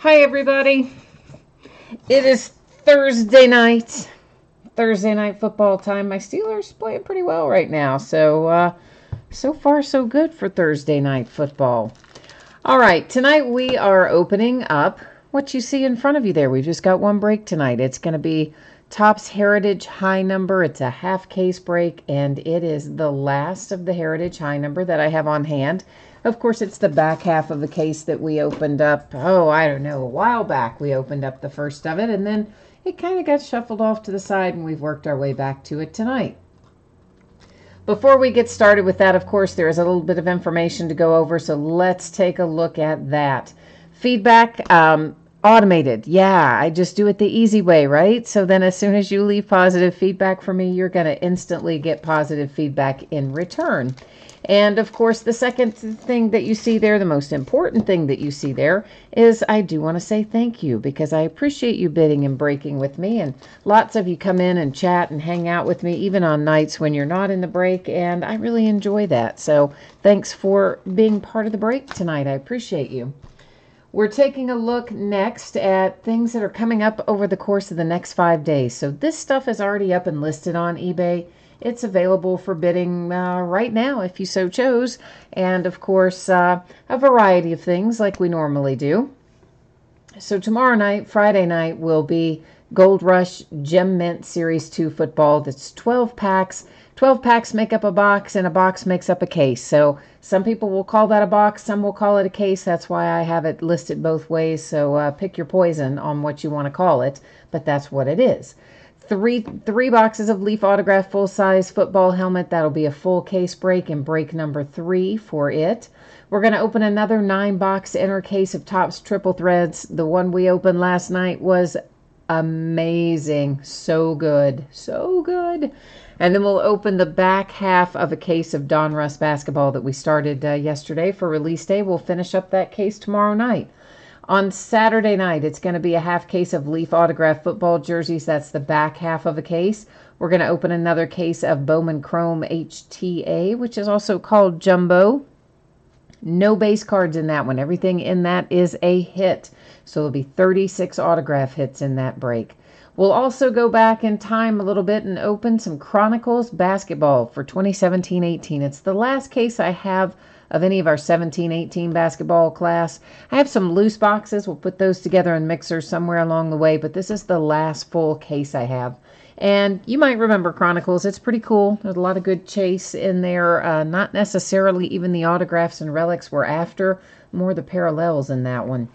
Hi, everybody. It is Thursday night. Thursday night football time. My Steelers playing pretty well right now. So far, so good for Thursday night football. All right, tonight we are opening up what you see in front of you there. We've just got one break tonight. It's going to be Topps Heritage High Number. It's a half case break, and it is the last of the Heritage High Number that I have on hand. Of course, it's the back half of the case that we opened up, a while back. We opened up the first of it, and then it kind of got shuffled off to the side, and we've worked our way back to it tonight. Before we get started with that, of course, there is a little bit of information to go over, so let's take a look at that. Feedback, automated. Yeah, I just do it the easy way, right? So then as soon as you leave positive feedback for me, you're going to instantly get positive feedback in return. And of course, the second thing that you see there, the most important thing that you see there, is I do want to say thank you, because I appreciate you bidding and breaking with me. And lots of you come in and chat and hang out with me, even on nights when you're not in the break. And I really enjoy that. So thanks for being part of the break tonight. I appreciate you. We're taking a look next at things that are coming up over the course of the next 5 days. So this stuff is already up and listed on eBay. It's available for bidding right now if you so chose. And of course, a variety of things like we normally do. So tomorrow night, Friday night, will be Gold Rush Gem Mint Series 2 football. That's 12 packs. 12 packs make up a box, and a box makes up a case. So some people will call that a box, some will call it a case. That's why I have it listed both ways. So pick your poison on what you want to call it, but that's what it is. Three boxes of Leaf Autograph full-size football helmet. That'll be a full case break, and break number 3 for it. We're going to open another 9-box inner case of Topps Triple Threads. The one we opened last night was amazing. So good. So good. And then we'll open the back half of a case of Donruss basketball that we started yesterday for release day. We'll finish up that case tomorrow night. On Saturday night, it's going to be a half case of Leaf Autograph football jerseys. That's the back half of a case. We're going to open another case of Bowman Chrome HTA, which is also called Jumbo. No base cards in that one. Everything in that is a hit. So there'll be 36 autograph hits in that break. We'll also go back in time a little bit and open some Chronicles basketball for 2017-18. It's the last case I have of any of our 17-18 basketball class. I have some loose boxes. We'll put those together in mixers somewhere along the way, but this is the last full case I have. And you might remember Chronicles. It's pretty cool. There's a lot of good chase in there. Not necessarily even the autographs and relics we're after, more the parallels in that one.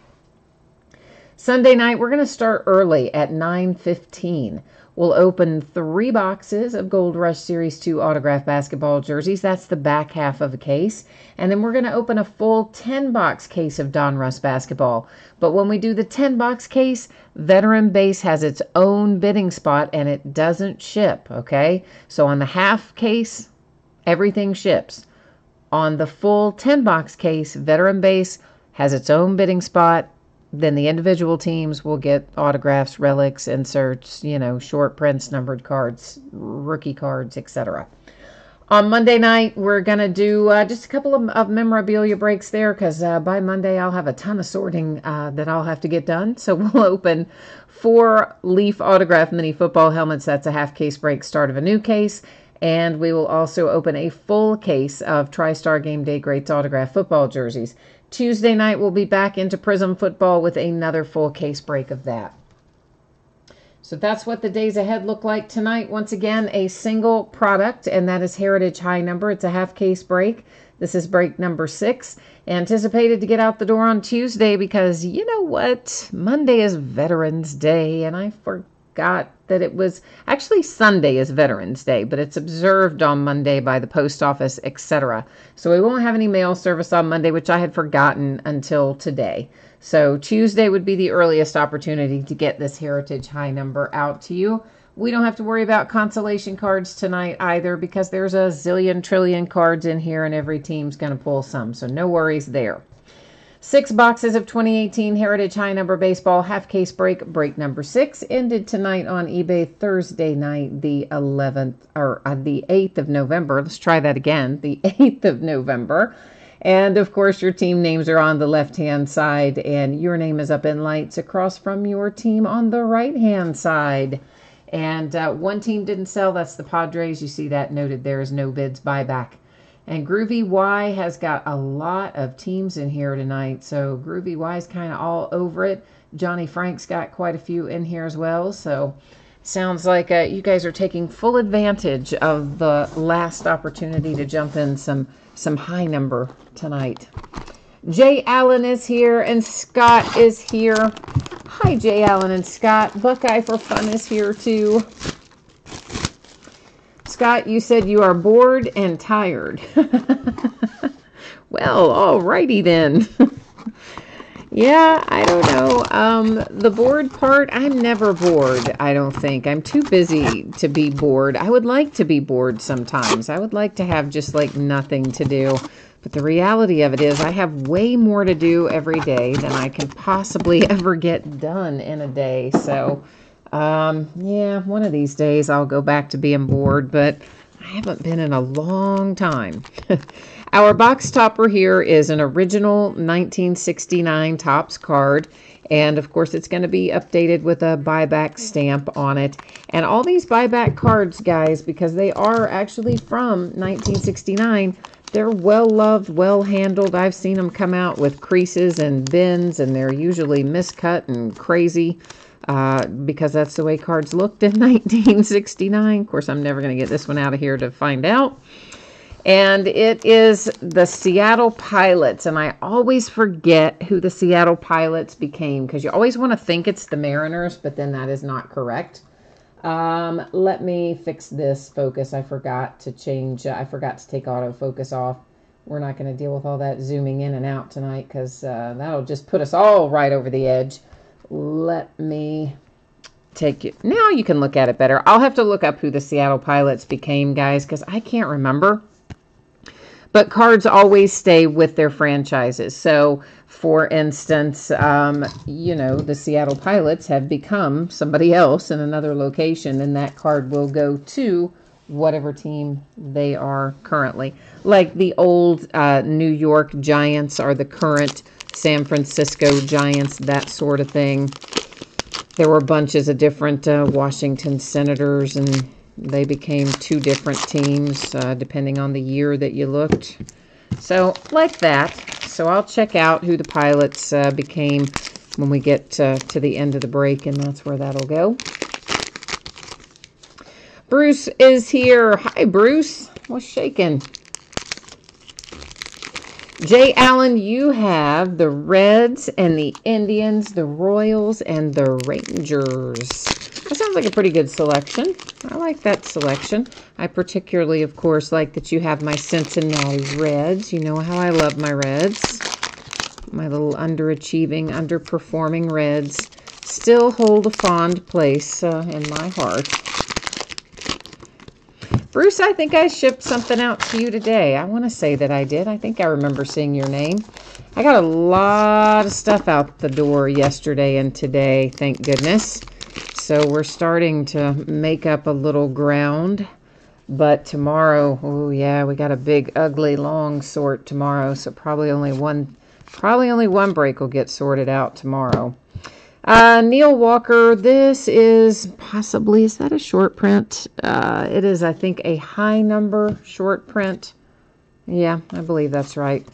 Sunday night, we're going to start early at 9:15. We'll open 3 boxes of Gold Rush Series 2 autograph basketball jerseys. That's the back half of a case. And then we're going to open a full 10-box case of Donruss basketball. But when we do the 10-box case, Veteran Base has its own bidding spot, and it doesn't ship, okay? So on the half case, everything ships. On the full 10-box case, Veteran Base has its own bidding spot. Then the individual teams will get autographs, relics, inserts, short prints, numbered cards, rookie cards, etc. On Monday night, we're going to do just a couple of memorabilia breaks there, because by Monday I'll have a ton of sorting that I'll have to get done. So we'll open 4 Leaf Autograph mini football helmets. That's a half case break, start of a new case. And we will also open a full case of TriStar Game Day Greats autograph football jerseys. Tuesday night, we'll be back into Prism football with another full case break of that. So that's what the days ahead look like tonight. Once again, a single product, and that is Heritage High Number. It's a half case break. This is break number 6. Anticipated to get out the door on Tuesday, because you know what? Monday is Veterans Day, and I forgot that it was actually Sunday is Veterans Day, but it's observed on Monday by the post office, etc. So we won't have any mail service on Monday, which I had forgotten until today. So Tuesday would be the earliest opportunity to get this Heritage High Number out to you. We don't have to worry about consolation cards tonight either, because there's a zillion trillion cards in here and every team's going to pull some. So no worries there. 6 boxes of 2018 Heritage High Number Baseball half case break. Break number 6 ended tonight on eBay Thursday night, the 8th of November. Let's try that again. The 8th of November. And of course, your team names are on the left-hand side, and your name is up in lights across from your team on the right-hand side. And one team didn't sell. That's the Padres. You see that noted there is no bids buyback. And Groovy Y has got a lot of teams in here tonight. So Groovy Y is kind of all over it. Johnny Frank's got quite a few in here as well. So sounds like you guys are taking full advantage of the last opportunity to jump in some high number tonight. Jay Allen is here and Scott is here. Hi, Jay Allen and Scott. Buckeye for Fun is here too. Scott, you said you are bored and tired. Well, alrighty then. Yeah, I don't know. The bored part, I'm never bored, I don't think. I'm too busy to be bored. I would like to be bored sometimes. I would like to have just like nothing to do. But the reality of it is I have way more to do every day than I can possibly ever get done in a day. So, yeah, one of these days I'll go back to being bored, but I haven't been in a long time. Our box topper here is an original 1969 Topps card. And of course, it's going to be updated with a buyback stamp on it. And all these buyback cards, guys, because they are actually from 1969, they're well-loved, well-handled. I've seen them come out with creases and bends, and they're usually miscut and crazy because that's the way cards looked in 1969. Of course, I'm never going to get this one out of here to find out. And it is the Seattle Pilots. And I always forget who the Seattle Pilots became because you always want to think it's the Mariners, but then that is not correct. Let me fix this focus. I forgot to change. I forgot to take autofocus off. We're not going to deal with all that zooming in and out tonight because that'll just put us all right over the edge. Let me take it. Now you can look at it better. I'll have to look up who the Seattle Pilots became, guys, because I can't remember. But cards always stay with their franchises. So, for instance, you know, the Seattle Pilots have become somebody else in another location, and that card will go to whatever team they are currently. Like the old New York Giants are the current San Francisco Giants, that sort of thing. There were bunches of different Washington Senators, and they became two different teams depending on the year that you looked. So, like that. So, I'll check out who the Pilots became when we get to the end of the break, and that's where that'll go. Bruce is here. Hi, Bruce. What's shaking? Jay Allen, you have the Reds and the Indians, the Royals, and the Rangers. That sounds like a pretty good selection. I like that selection. I particularly, of course, like that you have my Cincinnati Reds. You know how I love my Reds. My little underachieving, underperforming Reds still hold a fond place in my heart. Bruce, I think I shipped something out to you today. I want to say that I did. I think I remember seeing your name. I got a lot of stuff out the door yesterday and today, thank goodness. So we're starting to make up a little ground. But tomorrow, oh yeah, we got a big, ugly, long sort tomorrow. So probably only one break will get sorted out tomorrow. Neil Walker, this is possibly, is that a short print? It is, I think, a high number short print. Yeah, I believe that's right.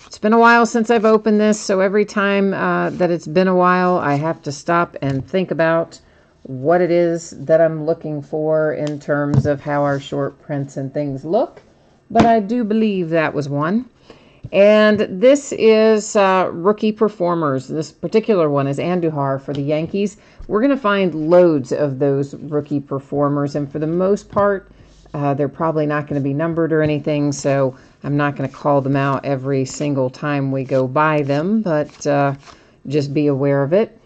It's been a while since I've opened this, so every time that it's been a while, I have to stop and think about what it is that I'm looking for in terms of how our short prints and things look. But I do believe that was one. And this is rookie performers. This particular one is Andujar for the Yankees. We're going to find loads of those rookie performers, and for the most part, they're probably not going to be numbered or anything, so I'm not going to call them out every single time we go by them, but just be aware of it.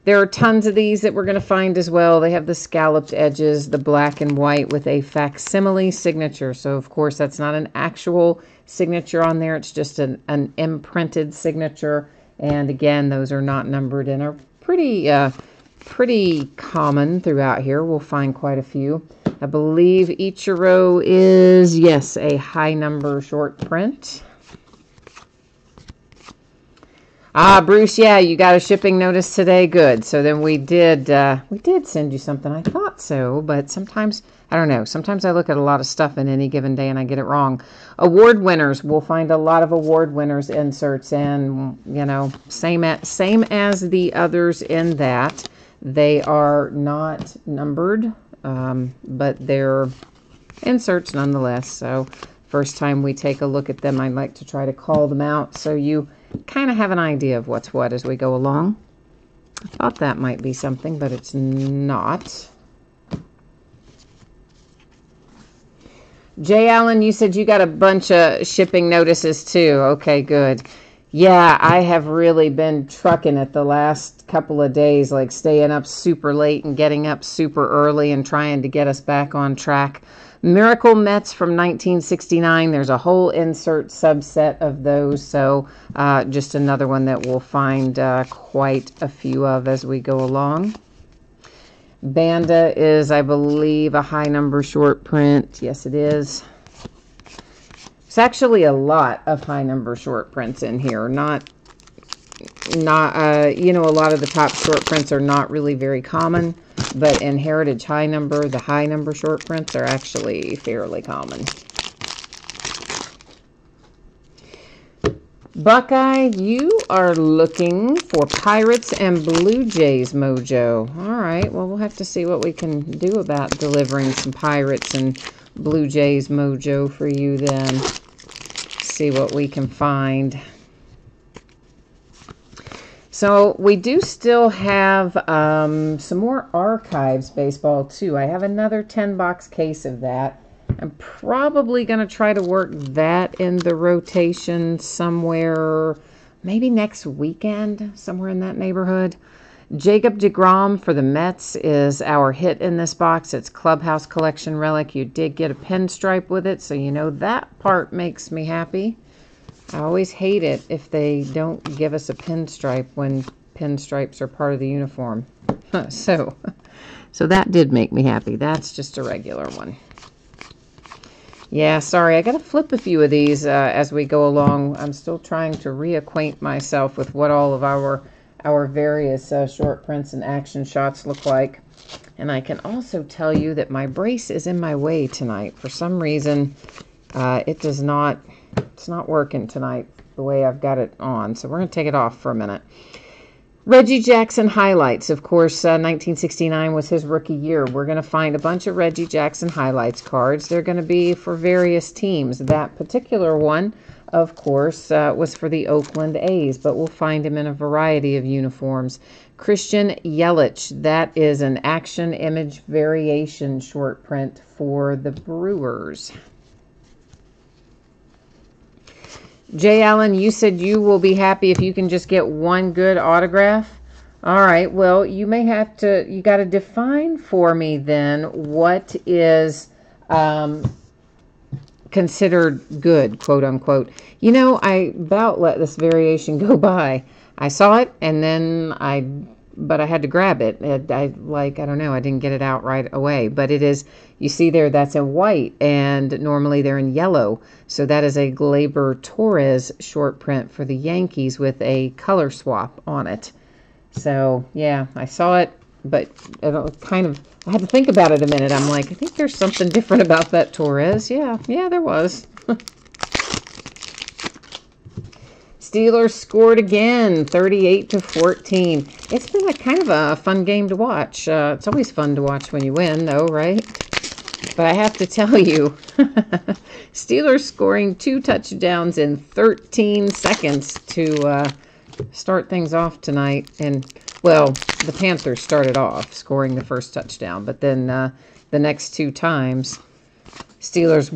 There are tons of these that we're going to find as well. They have the scalloped edges, the black and white with a facsimile signature. So, of course, that's not an actual signature on there. It's just an imprinted signature. And, again, those are not numbered and are pretty common throughout here. We'll find quite a few. I believe Ichiro is, yes, a high number short print. Ah, Bruce, yeah, you got a shipping notice today. Good. So then we did send you something. I thought so, but sometimes, I don't know. Sometimes I look at a lot of stuff in any given day and I get it wrong. Award winners. We'll find a lot of award winners inserts, and, you know, same as the others in that. They are not numbered, but they're inserts nonetheless. So first time we take a look at them, I'd like to try to call them out so you kind of have an idea of what's what as we go along. I thought that might be something, but it's not. Jay Allen, you said you got a bunch of shipping notices too. Okay, good. Yeah, I have really been trucking it the last couple of days, like staying up super late and getting up super early and trying to get us back on track. Miracle Mets from 1969. There's a whole insert subset of those, so just another one that we'll find quite a few of as we go along. Banda is, I believe, a high number short print. Yes, it is. It's actually a lot of high number short prints in here. Not you know, a lot of the top short prints are not really very common, but in Heritage High Number, the high number short prints are actually fairly common. Buckeye, you are looking for Pirates and Blue Jays mojo. All right, well, we'll have to see what we can do about delivering some Pirates and Blue Jays mojo for you then. See what we can find. So we do still have some more Archives baseball too. I have another 10-box case of that. I'm probably going to try to work that in the rotation somewhere, maybe next weekend, somewhere in that neighborhood. Jacob deGrom for the Mets is our hit in this box. It's Clubhouse Collection Relic. You did get a pinstripe with it, so you know that part makes me happy. I always hate it if they don't give us a pinstripe when pinstripes are part of the uniform. So that did make me happy. That's just a regular one. Yeah, sorry, I got to flip a few of these as we go along. I'm still trying to reacquaint myself with what all of our various short prints and action shots look like. And I can also tell you that my brace is in my way tonight. For some reason, it's not working tonight the way I've got it on. So we're going to take it off for a minute. Reggie Jackson highlights. Of course, 1969 was his rookie year. We're going to find a bunch of Reggie Jackson highlights cards. They're going to be for various teams. That particular one, of course, was for the Oakland A's, but we'll find him in a variety of uniforms. Christian Yelich, that is an action image variation short print for the Brewers. Jay Allen, you said you will be happy if you can just get one good autograph. All right, well, you got to define for me then what is considered good, quote unquote. You know, I about let this variation go by. I saw it and then but I had to grab it. I don't know, I didn't get it out right away. But it is, you see there, that's in white, and normally they're in yellow. So that is a Gleyber Torres short print for the Yankees with a color swap on it. So, yeah, I saw it, but I had to think about it a minute. I'm like, I think there's something different about that Torres. Yeah, there was. Steelers scored again, 38-14. It's been a kind of a fun game to watch. It's always fun to watch when you win, though, right? But I have to tell you, Steelers scoring 2 touchdowns in 13 seconds to start things off tonight. And, well, the Panthers started off scoring the first touchdown, but then the next 2 times, Steelers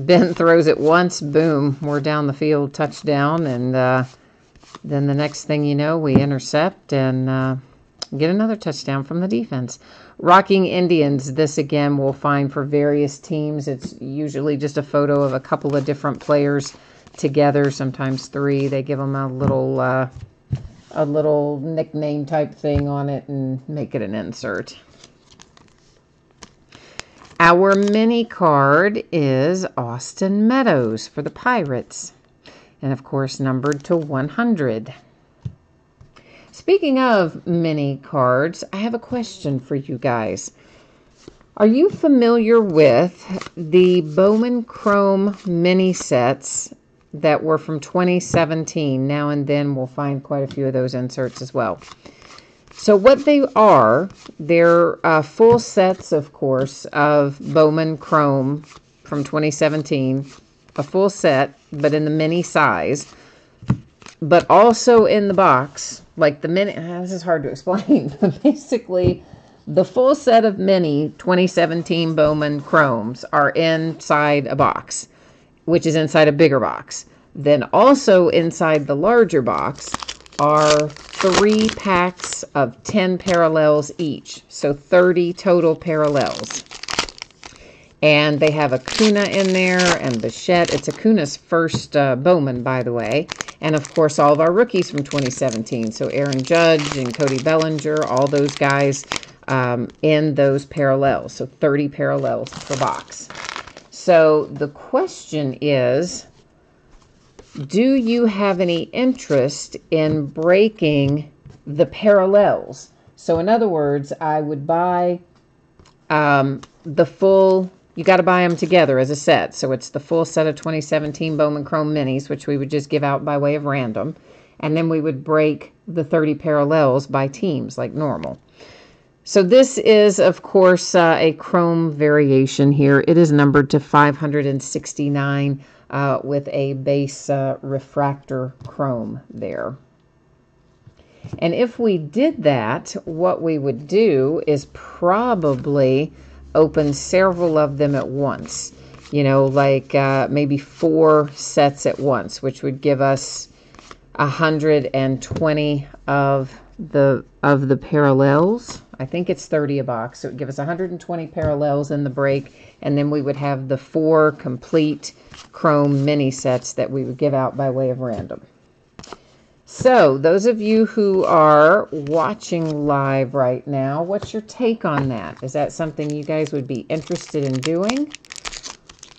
Ben throws it once, boom, we're down the field, touchdown, and then the next thing you know, we intercept and get another touchdown from the defense. Rocking Indians, this again we'll find for various teams. It's usually just a photo of a couple of different players together, sometimes 3. They give them a little nickname type thing on it and make it an insert. Our mini card is Austin Meadows for the Pirates, and of course numbered to 100. Speaking of mini cards, I have a question for you guys. Are you familiar with the Bowman Chrome mini sets that were from 2017? Now and then we'll find quite a few of those inserts as well. So what they are, they're full sets, of course, of Bowman Chrome from 2017. A full set, but in the mini size. But also in the box, like the mini, this is hard to explain, but basically the full set of mini 2017 Bowman Chromes are inside a box, which is inside a bigger box. Then also inside the larger box are 3 packs of 10 parallels each, so 30 total parallels. And they have Acuna in there and Bichette. It's Acuna's first Bowman, by the way. And, of course, all of our rookies from 2017. So Aaron Judge and Cody Bellinger, all those guys in those parallels. So 30 parallels per box. So the question is, do you have any interest in breaking the parallels? So, in other words, I would buy the full... You got to buy them together as a set. So it's the full set of 2017 Bowman Chrome Minis, which we would just give out by way of random. And then we would break the 30 parallels by teams like normal. So this is, of course, a Chrome variation here. It is numbered to 569 with a base refractor Chrome there. And if we did that, what we would do is probably open several of them at once, you know, like maybe 4 sets at once, which would give us 120 of the parallels. I think it's 30 a box, so it would give us 120 parallels in the break, and then we would have the 4 complete Chrome mini sets that we would give out by way of random. So, those of you who are watching live right now, what's your take on that? Is that something you guys would be interested in doing?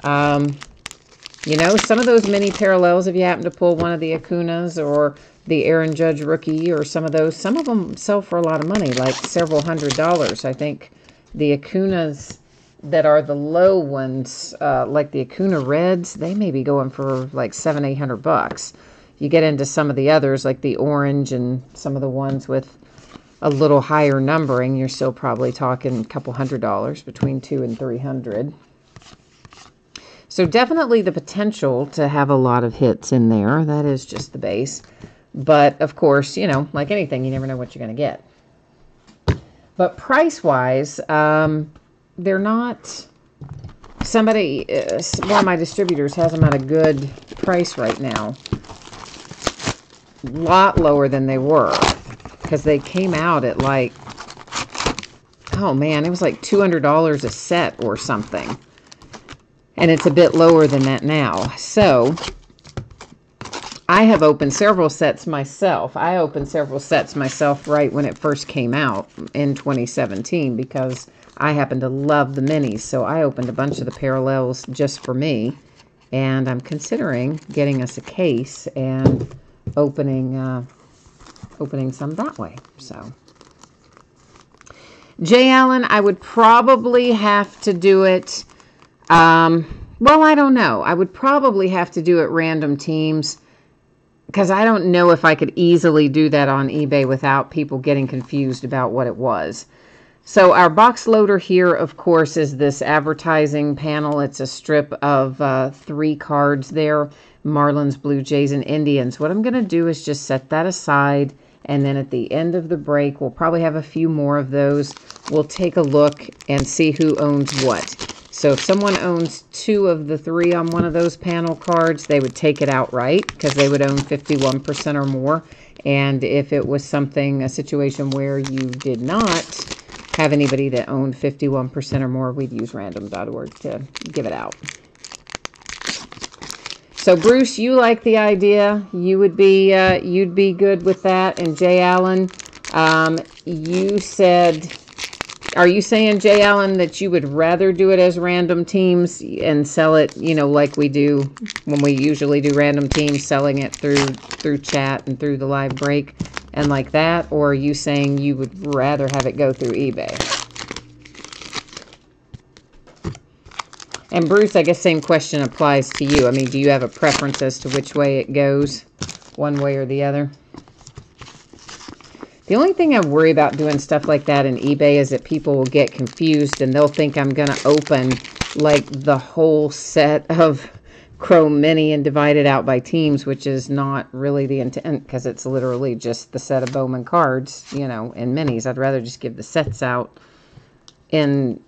You know, some of those mini parallels, if you happen to pull one of the Acunas or the Aaron Judge rookie or some of those, some of them sell for a lot of money, like several $100s. I think the Acunas that are the low ones, like the Acuna Reds, they may be going for like $700-800. You get into some of the others, like the orange and some of the ones with a little higher numbering, you're still probably talking a couple $100, between $200 and $300. So definitely the potential to have a lot of hits in there. That is just the base. But, of course, you know, like anything, you never know what you're going to get. But price-wise, they're not... Somebody, one of my distributors has them at a good price right now. A lot lower than they were, because they came out at like, oh man, it was like $200 a set or something, and it's a bit lower than that now. So I have opened several sets myself. I opened several sets myself right when it first came out in 2017, because I happen to love the minis. So I opened a bunch of the parallels just for me, and I'm considering getting us a case and opening some that way. So Jay Allen, I would probably have to do it, well, I don't know. I would probably have to do it random teams, because I don't know if I could easily do that on eBay without people getting confused about what it was. So our box loader here, of course, is this advertising panel. It's a strip of 3 cards there. Marlins, Blue Jays, and Indians. What I'm going to do is just set that aside, and then at the end of the break, we'll probably have a few more of those. We'll take a look and see who owns what. So if someone owns 2 of the 3 on one of those panel cards, they would take it outright, because they would own 51% or more. And if it was something, a situation where you did not have anybody that owned 51% or more, we'd use random.org to give it out. So Bruce, you like the idea. You would be you'd be good with that. And Jay Allen, you said, are you saying, Jay Allen, that you would rather do it as random teams and sell it, you know, like we do when we usually do random teams, selling it through chat and through the live break, and like that? Or are you saying you would rather have it go through eBay? And Bruce, I guess same question applies to you. I mean, do you have a preference as to which way it goes, one way or the other? The only thing I worry about doing stuff like that in eBay is that people will get confused and they'll think I'm going to open like the whole set of Chrome Mini and divide it out by teams, which is not really the intent, because it's literally just the set of Bowman cards, you know, in minis. I'd rather just give the sets out in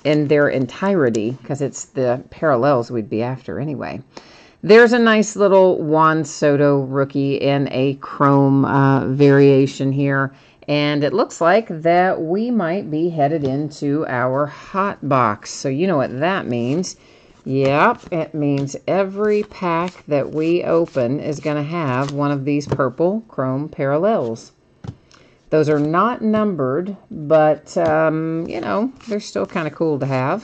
their entirety, because it's the parallels we'd be after anyway. There's a nice little Juan Soto rookie in a chrome variation here. And it looks like that we might be headed into our hot box. So you know what that means. Yep, it means every pack that we open is going to have one of these purple chrome parallels. Those are not numbered, but, you know, they're still kind of cool to have,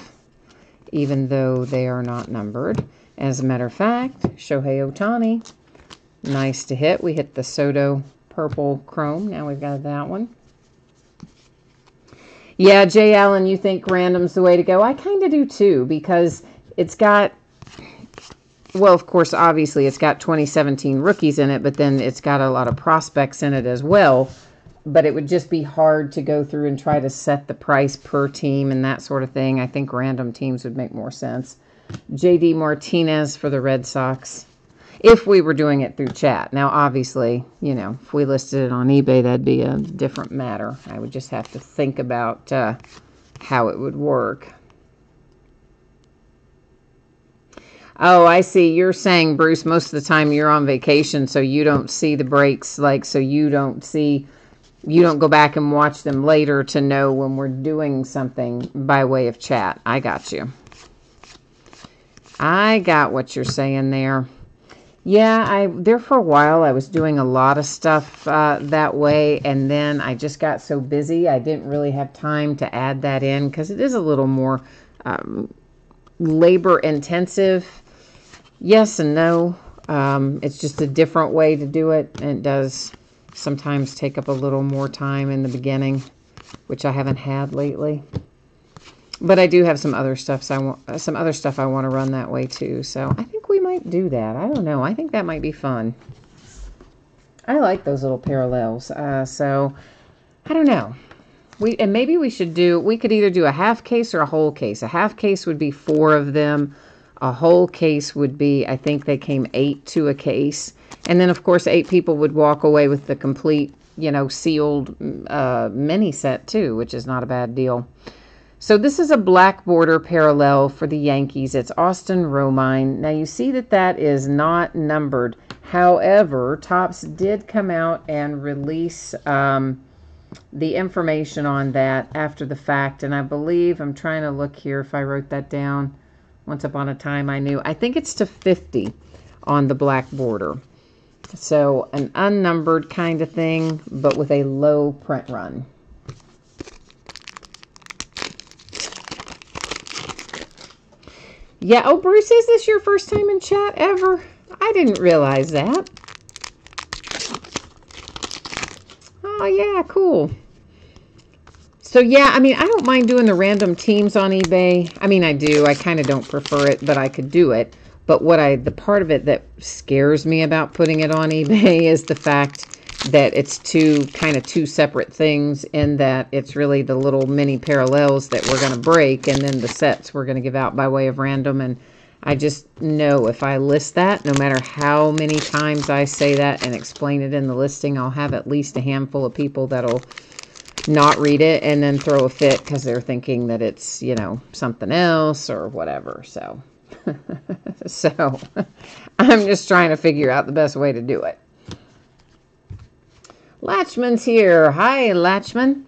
even though they are not numbered. As a matter of fact, Shohei Ohtani, nice to hit. We hit the Soto purple chrome. Now we've got that one. Yeah, Jay Allen, you think random's the way to go? I kind of do too, because it's got, well, of course, obviously it's got 2017 rookies in it, but then it's got a lot of prospects in it as well. But it would just be hard to go through and try to set the price per team and that sort of thing. I think random teams would make more sense. JD Martinez for the Red Sox, if we were doing it through chat. Now, obviously, you know, if we listed it on eBay, that'd be a different matter. I would just have to think about how it would work. Oh, I see. You're saying, Bruce, most of the time you're on vacation, so you don't see the breaks, like, so you don't go back and watch them later to know when we're doing something by way of chat. I got you. I got what you're saying there. Yeah, there for a while I was doing a lot of stuff that way, and then I just got so busy I didn't really have time to add that in, because it is a little more labor intensive. Yes and no. It's just a different way to do it, and it does sometimes take up a little more time in the beginning, which I haven't had lately. But I do have some other stuff. I want to run that way too. So I think we might do that. I don't know. I think that might be fun. I like those little parallels. So I don't know. Maybe we should do. We could either do a half case or a whole case. A half case would be 4 of them. A whole case would be, I think they came 8 to a case. And then, of course, 8 people would walk away with the complete, you know, sealed mini set, too, which is not a bad deal. So this is a black border parallel for the Yankees. It's Austin Romine. Now, you see that is not numbered. However, Topps did come out and release the information on that after the fact. And I believe, I'm trying to look here if I wrote that down. Once upon a time, I knew. I think it's to 50 on the black border. So an unnumbered kind of thing, but with a low print run. Yeah, oh, Bruce, is this your first time in chat ever? I didn't realize that. Oh, yeah, cool. So, yeah, I mean, I don't mind doing the random teams on eBay. I mean, I do. I kind of don't prefer it, but I could do it. But the part of it that scares me about putting it on eBay is the fact that it's two separate things, in that it's really the little mini parallels that we're going to break, and then the sets we're going to give out by way of random. And I just know if I list that, no matter how many times I say that and explain it in the listing, I'll have at least a handful of people that'll not read it and then throw a fit because they're thinking that it's, you know, something else or whatever. So so I'm just trying to figure out the best way to do it. Latchman's here. Hi, Latchman.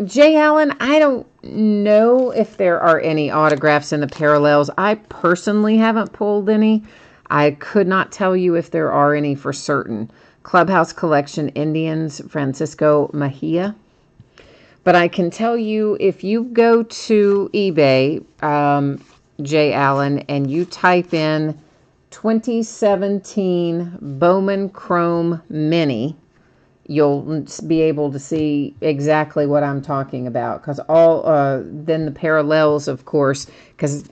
Jay Allen, I don't know if there are any autographs in the parallels. I personally haven't pulled any. I could not tell you if there are any for certain. Clubhouse Collection Indians, Francisco Mejia. But I can tell you, if you go to eBay, Jay Allen, and you type in 2017 Bowman Chrome Mini. You'll be able to see exactly what I'm talking about, because then the parallels, of course, because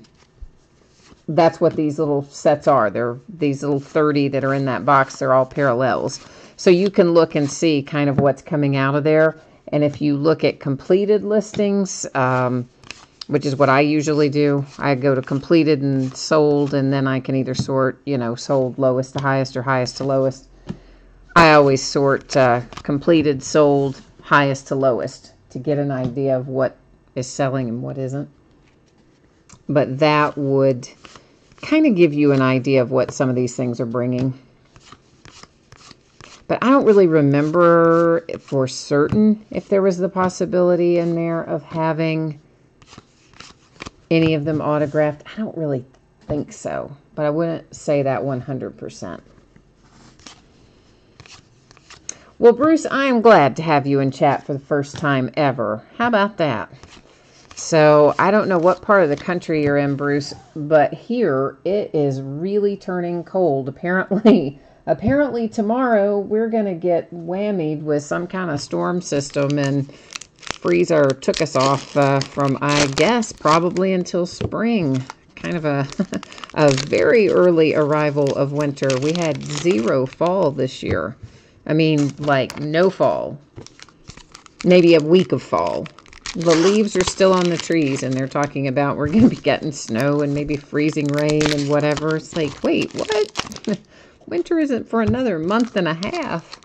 that's what these little sets are. They're these little 30 that are in that box. They're all parallels. So you can look and see kind of what's coming out of there. And if you look at completed listings, which is what I usually do, I go to completed and sold, and then I can either sort, sold lowest to highest or highest to lowest. I always sort completed, sold, highest to lowest to get an idea of what is selling and what isn't. But that would kind of give you an idea of what some of these things are bringing. But I don't really remember for certain if there was the possibility in there of having any of them autographed. I don't really think so, but I wouldn't say that 100%. Well, Bruce, I am glad to have you in chat for the first time ever. How about that? So, I don't know what part of the country you're in, Bruce, but here it is really turning cold. Apparently tomorrow we're going to get whammied with some kind of storm system, and freezer took us off from, I guess, probably until spring. Kind of a very early arrival of winter. We had 0 fall this year. I mean, like, no fall. Maybe a week of fall. The leaves are still on the trees, and they're talking about we're going to be getting snow and maybe freezing rain and whatever. It's like, wait, what? Winter isn't for another month and a half.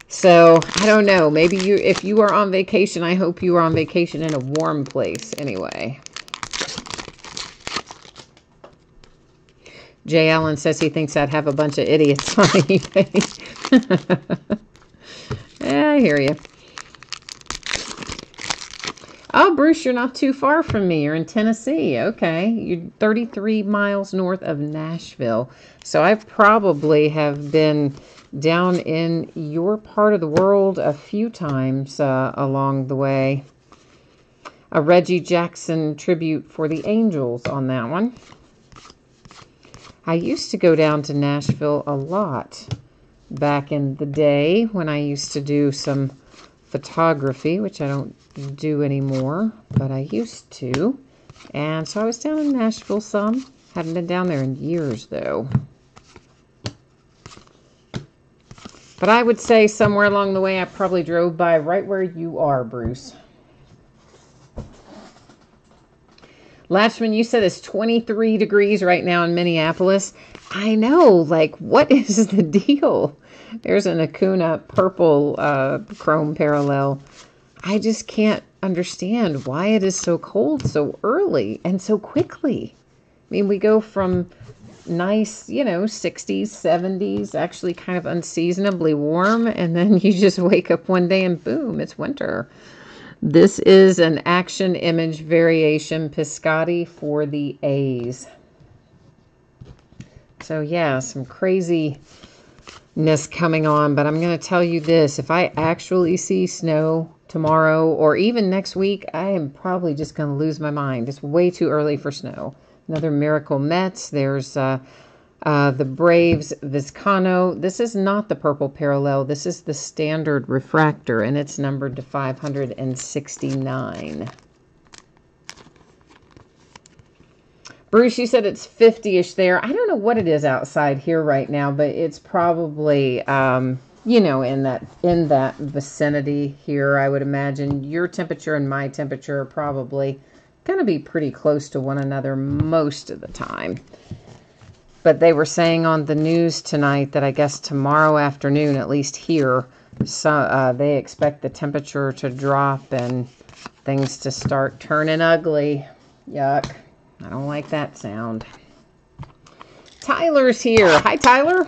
So, I don't know. Maybe if you are on vacation, I hope you are on vacation in a warm place anyway. Jay Allen says he thinks I'd have a bunch of idiots on eBay. Yeah, I hear you. Oh, Bruce, you're not too far from me. You're in Tennessee. Okay. You're 33 miles north of Nashville. So I probably have been down in your part of the world a few times along the way. A Reggie Jackson tribute for the Angels on that one. I used to go down to Nashville a lot back in the day when I used to do some photography, which I don't do anymore, but I used to. And so I was down in Nashville some. Hadn't been down there in years, though. But I would say somewhere along the way I probably drove by right where you are, Bruce. Latchman, you said it's 23 degrees right now in Minneapolis. I know, like, what is the deal? There's an Acuna purple chrome parallel. I just can't understand why it is so cold so early and so quickly. I mean, we go from nice, 60s, 70s, actually kind of unseasonably warm, and then you just wake up one day and boom, it's winter. This is an action image variation Piscotty for the A's. So yeah, some craziness coming on, but I'm going to tell you this. If I actually see snow tomorrow or even next week, I am probably just going to lose my mind. It's way too early for snow. Another Miracle Mets. There's the Braves Vizcano. This is not the purple parallel. This is the standard refractor, and it's numbered to 569. Bruce, you said it's 50-ish there. I don't know what it is outside here right now, but it's probably, in that vicinity here, I would imagine. Your temperature and my temperature are probably going to be pretty close to one another most of the time. But they were saying on the news tonight that I guess tomorrow afternoon, at least here, so they expect the temperature to drop and things to start turning ugly. Yuck. I don't like that sound. Tyler's here. Hi, Tyler.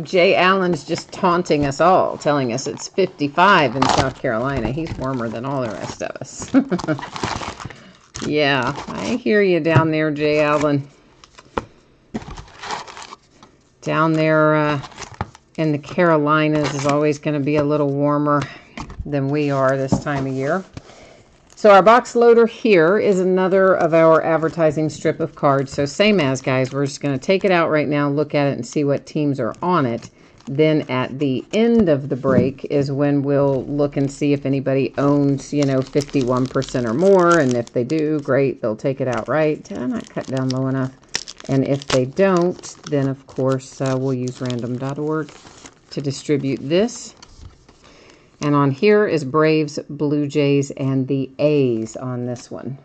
Jay Allen's just taunting us all, telling us it's 55 in South Carolina. He's warmer than all the rest of us. Yeah, I hear you down there, Jay Allen. Down there in the Carolinas is always going to be a little warmer than we are this time of year. So our box loader here is another of our advertising strip of cards. So same as, guys, we're just going to take it out right now, look at it, and see what teams are on it. Then at the end of the break is when we'll look and see if anybody owns, 51% or more. And if they do, great, they'll take it outright. Did I not cut down low enough? And if they don't, then of course we'll use random.org to distribute this. And on here is Braves, Blue Jays, and the A's on this one.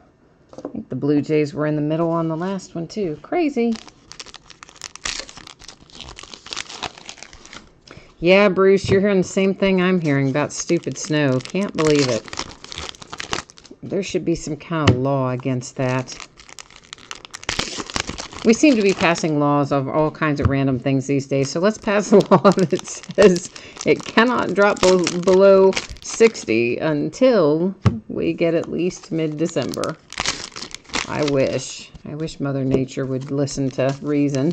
I think the Blue Jays were in the middle on the last one too. Crazy. Yeah, Bruce, you're hearing the same thing I'm hearing about stupid snow. Can't believe it. There should be some kind of law against that. We seem to be passing laws of all kinds of random things these days. So let's pass a law that says it cannot drop below 60 until we get at least mid-December. I wish Mother Nature would listen to reason.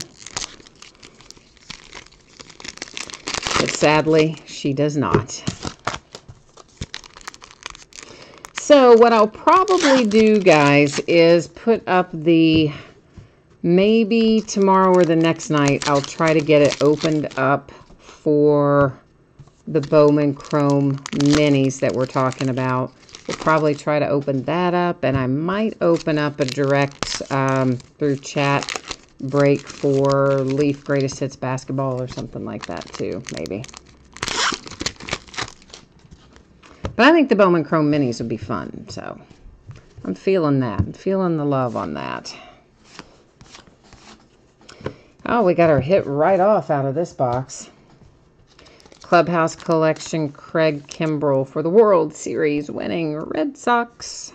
But sadly, she does not. So what I'll probably do, guys, is put up the... Maybe tomorrow or the next night, I'll try to get it opened up for the Bowman Chrome Minis that we're talking about. We'll probably try to open that up, and I might open up a direct through chat break for Leaf Greatest Hits Basketball or something like that too, maybe. But I think the Bowman Chrome Minis would be fun, so I'm feeling that. I'm feeling the love on that. Oh, we got our hit right off out of this box. Clubhouse Collection, Craig Kimbrell for the World Series winning Red Sox.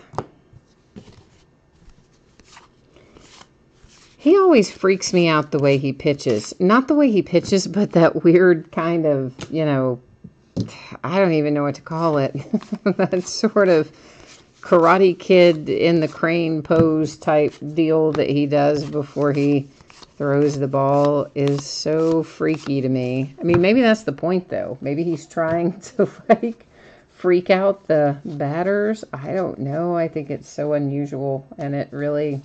He always freaks me out the way he pitches. Not the way he pitches, but that weird kind of, I don't even know what to call it. That sort of Karate Kid in the crane pose type deal that he does before he throws the ball is so freaky to me. I mean, maybe that's the point, though. Maybe he's trying to, freak out the batters. I don't know. I think it's so unusual, and it really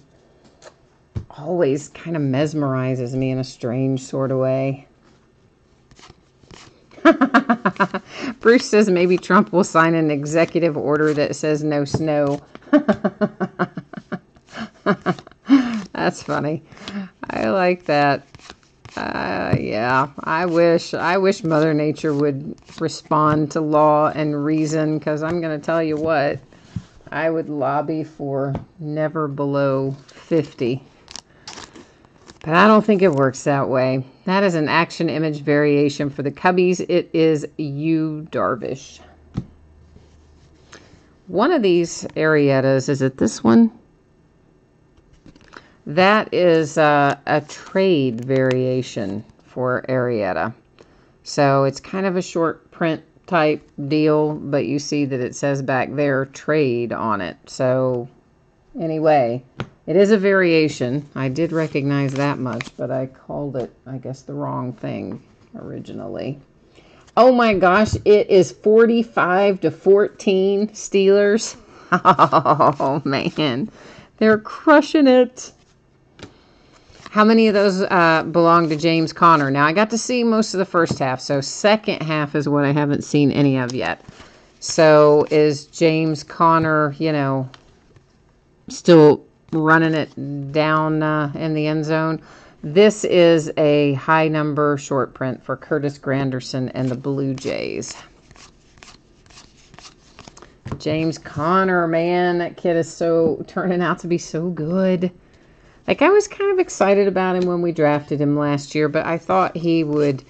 always kind of mesmerizes me in a strange sort of way. Bruce says maybe Trump will sign an executive order that says no snow. That's funny. I like that. Yeah, I wish Mother Nature would respond to law and reason, because I'm going to tell you what, I would lobby for never below 50. But I don't think it works that way. That is an action image variation for the Cubbies. It is Yu Darvish. One of these Arrietas, is it this one? That is a trade variation for Arrieta. So it's kind of a short print type deal, but you see that it says back there trade on it. So anyway, it is a variation. I did recognize that much, but I called it, I guess, the wrong thing originally. Oh my gosh, it is 45-14 Steelers. Oh man, they're crushing it. How many of those belong to James Conner? Now, I got to see most of the first half, so second half is what I haven't seen any of yet. So is James Conner, still running it down in the end zone? This is a high number short print for Curtis Granderson and the Blue Jays. James Conner, man, that kid is turning out to be so good. I was kind of excited about him when we drafted him last year, but I thought he would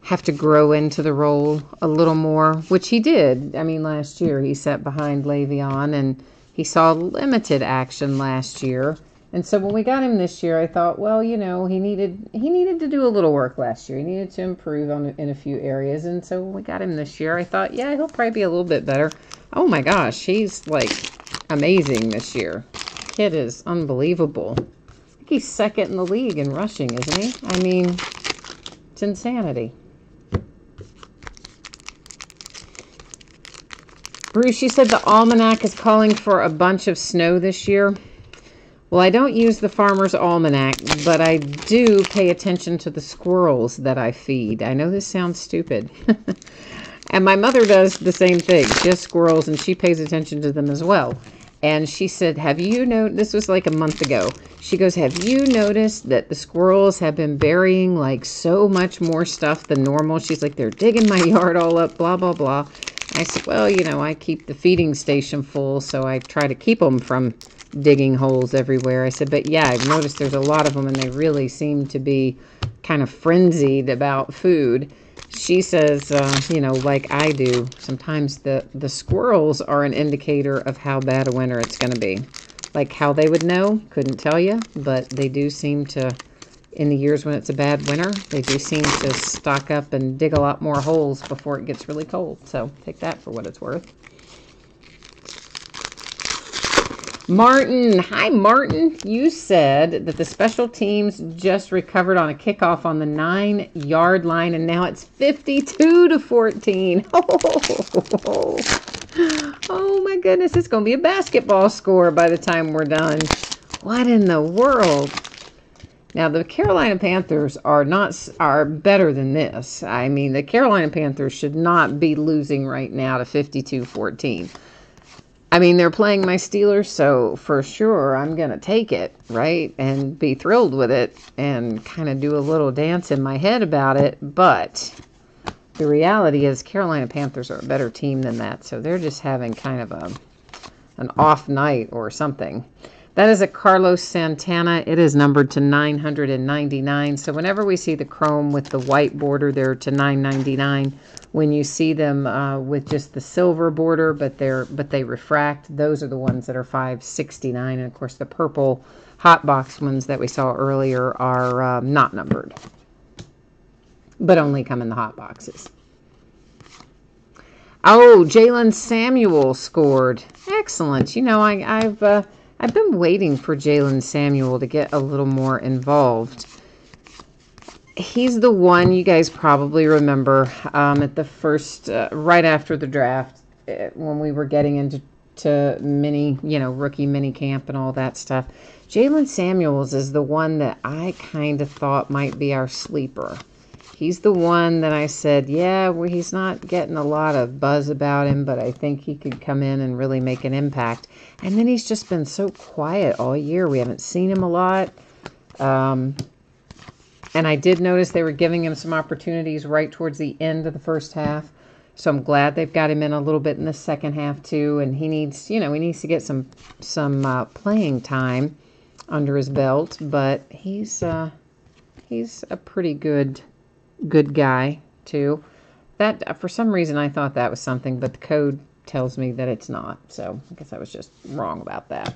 have to grow into the role a little more, which he did. I mean, last year he sat behind Le'Veon, and he saw limited action last year. And so when we got him this year, I thought, well, he needed to do a little work last year. He needed to improve in a few areas. And so when we got him this year, I thought, yeah, he'll probably be a little bit better. Oh my gosh, he's amazing this year. Kid is unbelievable. I think he's second in the league in rushing, isn't he? I mean, it's insanity. Bruce, she said the almanac is calling for a bunch of snow this year. Well, I don't use the Farmer's Almanac, but I do pay attention to the squirrels that I feed. I know this sounds stupid. And my mother does the same thing. She has squirrels, and she pays attention to them as well. And she said, have you noticed, this was like a month ago, she goes, have you noticed that the squirrels have been burying like so much more stuff than normal? She's like, they're digging my yard all up, blah, blah, blah. I said, well, you know, I keep the feeding station full, so I try to keep them from digging holes everywhere. I said, but yeah, I've noticed there's a lot of them, and they really seem to be kind of frenzied about food. She says, you know, like I do, sometimes the squirrels are an indicator of how bad a winter it's going to be. Like how they would know, couldn't tell you, but they do seem to, in the years when it's a bad winter, they do seem to stock up and dig a lot more holes before it gets really cold. So take that for what it's worth. Martin, hi Martin. You said that the special teams just recovered on a kickoff on the 9-yard line, and now it's 52-14. Oh my goodness, it's going to be a basketball score by the time we're done. What in the world? Now the Carolina Panthers are better than this. I mean, the Carolina Panthers should not be losing right now to 52-14. I mean, they're playing my Steelers, so for sure I'm going to take it, right? And be thrilled with it and kind of do a little dance in my head about it. But the reality is Carolina Panthers are a better team than that. So they're just having kind of an off night or something. That is a Carlos Santana. It is numbered to 999. So whenever we see the chrome with the white border, they're to 999. When you see them with just the silver border, but they refract, those are the ones that are 569. And of course, the purple hot box ones that we saw earlier are not numbered, but only come in the hot boxes. Oh, Jaylen Samuel scored. Excellent. You know, I've been waiting for Jaylen Samuel to get a little more involved. He's the one you guys probably remember at the first, right after the draft, when we were getting into rookie mini camp and all that stuff. Jaylen Samuels is the one that I kind of thought might be our sleeper. He's the one that I said, yeah, well, he's not getting a lot of buzz about him, but I think he could come in and really make an impact. And then he's just been so quiet all year. We haven't seen him a lot. And I did notice they were giving him some opportunities right towards the end of the first half. So I'm glad they've got him in a little bit in the second half too. And he needs to get some playing time under his belt. But he's a pretty good guy too. That for some reason I thought that was something, but the code tells me that it's not. So I guess I was just wrong about that.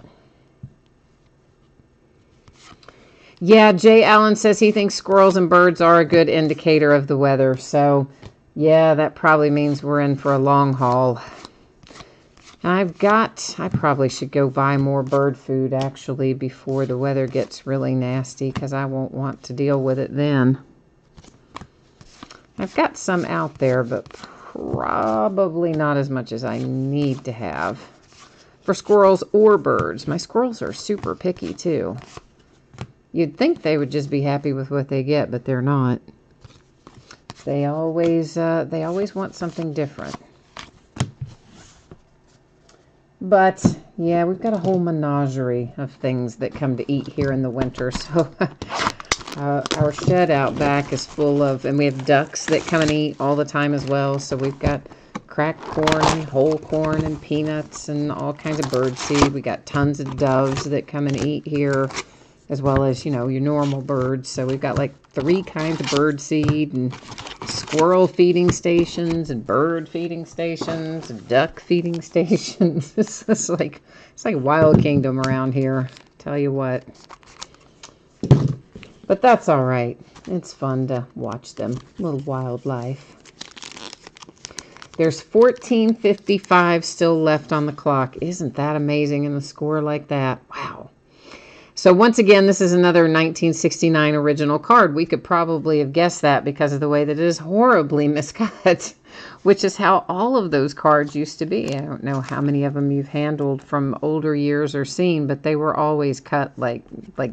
Yeah, Jay Allen says he thinks squirrels and birds are a good indicator of the weather. So, yeah, that probably means we're in for a long haul. I probably should go buy more bird food, actually, before the weather gets really nasty, because I won't want to deal with it then. I've got some out there, but probably not as much as I need to have for squirrels or birds. My squirrels are super picky, too. You'd think they would just be happy with what they get, but they're not. They always want something different. But, yeah, we've got a whole menagerie of things that come to eat here in the winter. So, our shed out back is full of, and we have ducks that come and eat all the time as well. So we've got cracked corn and whole corn and peanuts and all kinds of bird seed. We got tons of doves that come and eat here, as well as, your normal birds. So we've got like 3 kinds of bird seed and squirrel feeding stations and bird feeding stations and duck feeding stations. It's like Wild Kingdom around here, tell you what. But that's all right. It's fun to watch them. Little wildlife. There's 14:55 still left on the clock. Isn't that amazing in a score like that? Wow. So once again, this is another 1969 original card. We could probably have guessed that because of the way that it is horribly miscut, which is how all of those cards used to be. I don't know how many of them you've handled from older years or seen, but they were always cut like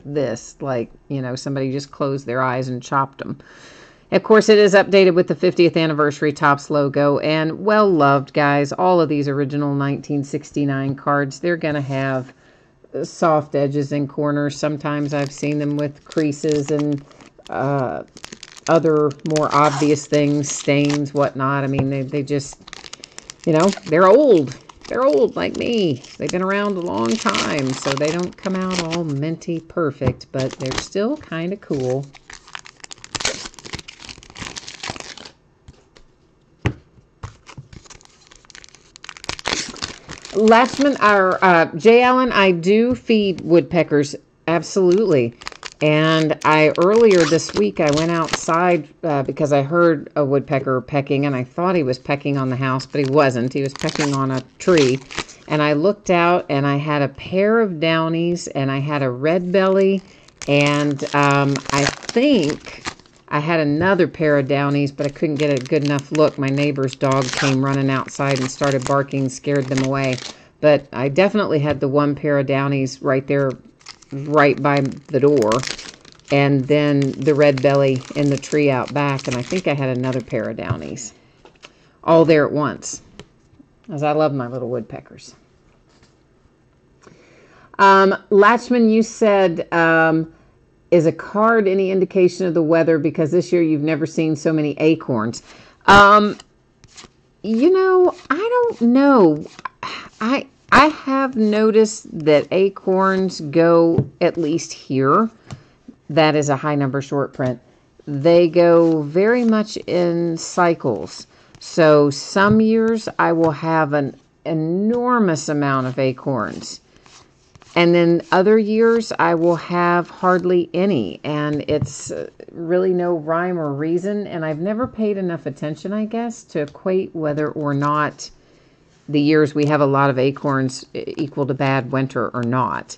this, like, you know, somebody just closed their eyes and chopped them. Of course, it is updated with the 50th anniversary Topps logo, and well loved, guys. All of these original 1969 cards, they're going to have soft edges and corners. Sometimes I've seen them with creases and other more obvious things, stains, whatnot. I mean, they just, you know, they're old. They're old like me. They've been around a long time, so they don't come out all minty perfect, but they're still kind of cool. Latchman, or Jay Allen, I do feed woodpeckers, absolutely. And earlier this week, I went outside because I heard a woodpecker pecking, and I thought he was pecking on the house, but he wasn't. He was pecking on a tree. And I looked out, and I had a pair of downies, and I had a red belly, and I think I had another pair of downies, but I couldn't get a good enough look. My neighbor's dog came running outside and started barking, scared them away. But I definitely had the one pair of downies right there, right by the door. And then the red belly in the tree out back. And I think I had another pair of downies. All there at once. As I love my little woodpeckers. Latchman, you said... is a card any indication of the weather? Because this year you've never seen so many acorns. You know, I don't know. I have noticed that acorns go, at least here, that is a high number short print, they go very much in cycles. So some years I will have an enormous amount of acorns. And then other years, I will have hardly any, and it's really no rhyme or reason, and I've never paid enough attention, I guess, to equate whether or not the years we have a lot of acorns equal to bad winter or not.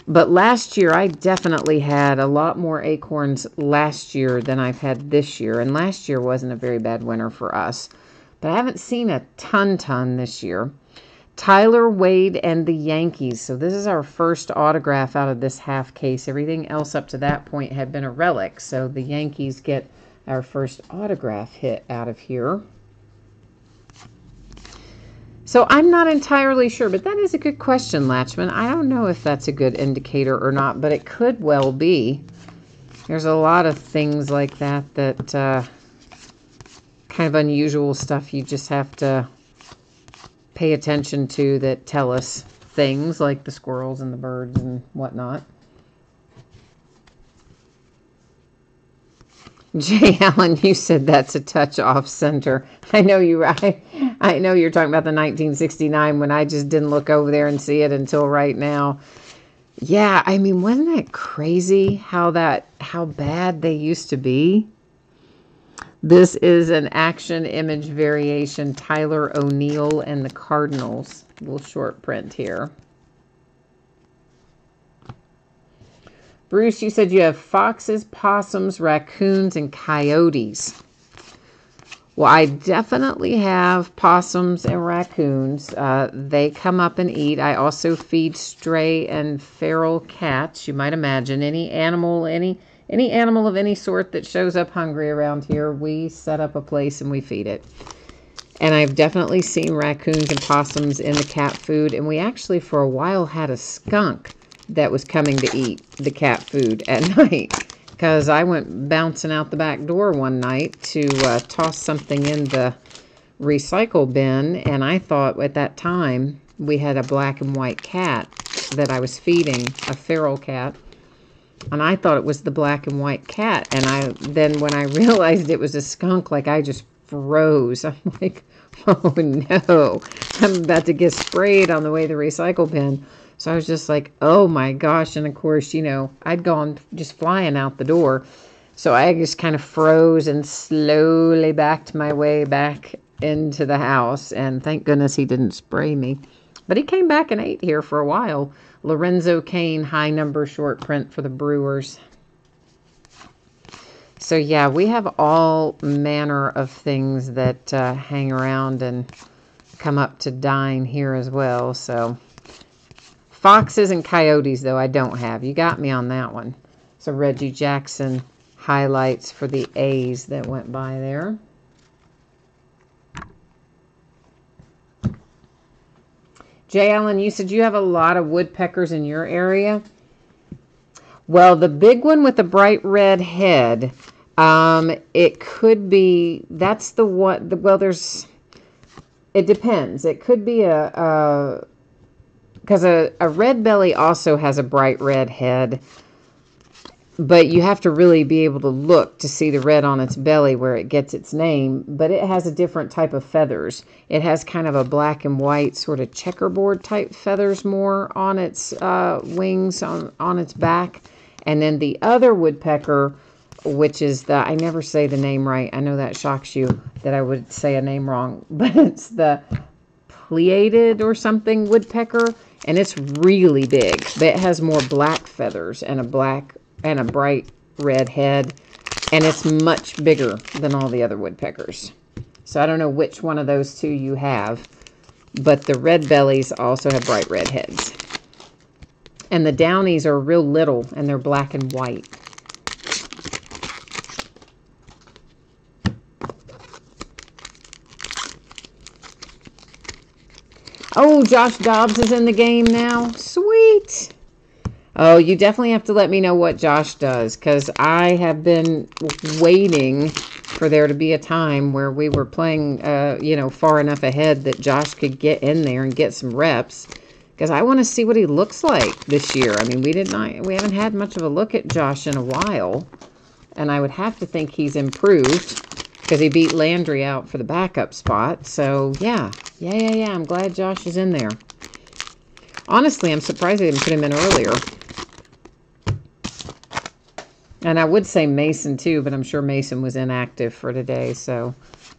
But last year, I definitely had a lot more acorns last year than I've had this year, and last year wasn't a very bad winter for us. But I haven't seen a ton this year. Tyler Wade and the Yankees. So this is our first autograph out of this half case. Everything else up to that point had been a relic. So the Yankees get our first autograph hit out of here. So I'm not entirely sure, but that is a good question, Latchman. I don't know if that's a good indicator or not, but it could well be. There's a lot of things like that kind of unusual stuff you just have to pay attention to that tell us things like the squirrels and the birds and whatnot. Jay Allen, you said that's a touch off center. I know you're right. I know you're talking about the 1969 when I just didn't look over there and see it until right now. Yeah, I mean, wasn't that crazy how bad they used to be? This is an action image variation, Tyler O'Neill and the Cardinals. A little short print here. Bruce, you said you have foxes, possums, raccoons, and coyotes. Well, I definitely have possums and raccoons. They come up and eat. I also feed stray and feral cats. You might imagine any animal of any sort that shows up hungry around here, we set up a place and we feed it. And I've definitely seen raccoons and possums in the cat food. And we actually, for a while, had a skunk that was coming to eat the cat food at night. Because I went bouncing out the back door one night to toss something in the recycle bin. And I thought at that time we had a black and white cat that I was feeding, a feral cat. And I thought it was the black and white cat. And then when I realized it was a skunk, like I just froze. I'm like, oh no, I'm about to get sprayed on the way to the recycle bin. So I was just like, oh my gosh. And of course, you know, I'd gone just flying out the door. So I just kind of froze and slowly backed my way back into the house. And thank goodness he didn't spray me. But he came back and ate here for a while. Lorenzo Cain, high number short print for the Brewers. So, yeah, we have all manner of things that hang around and come up to dine here as well. So, Foxes and Coyotes, though, I don't have. You got me on that one. So, Reggie Jackson highlights for the A's that went by there. Jay Allen, you said you have a lot of woodpeckers in your area. Well, the big one with the bright red head, it could be, that's the one, well, it depends. It could be because a red belly also has a bright red head, but you have to really be able to look to see the red on its belly where it gets its name. But it has a different type of feathers. It has kind of a black and white sort of checkerboard type feathers more on its wings, on its back. And then the other woodpecker, which is I never say the name right. I know that shocks you that I would say a name wrong. But it's the Pleiaded or something woodpecker. And it's really big. It has more black feathers and a bright red head, and it's much bigger than all the other woodpeckers. So I don't know which one of those two you have, but the red bellies also have bright red heads. And the downies are real little, and they're black and white. Oh, Josh Dobbs is in the game now. Sweet. Oh, you definitely have to let me know what Josh does, because I have been waiting for there to be a time where we were playing, far enough ahead that Josh could get in there and get some reps, because I want to see what he looks like this year. I mean, we haven't had much of a look at Josh in a while, and I would have to think he's improved, because he beat Landry out for the backup spot. So, yeah. I'm glad Josh is in there. Honestly, I'm surprised they didn't put him in earlier. And I would say Mason too, but I'm sure Mason was inactive for today, so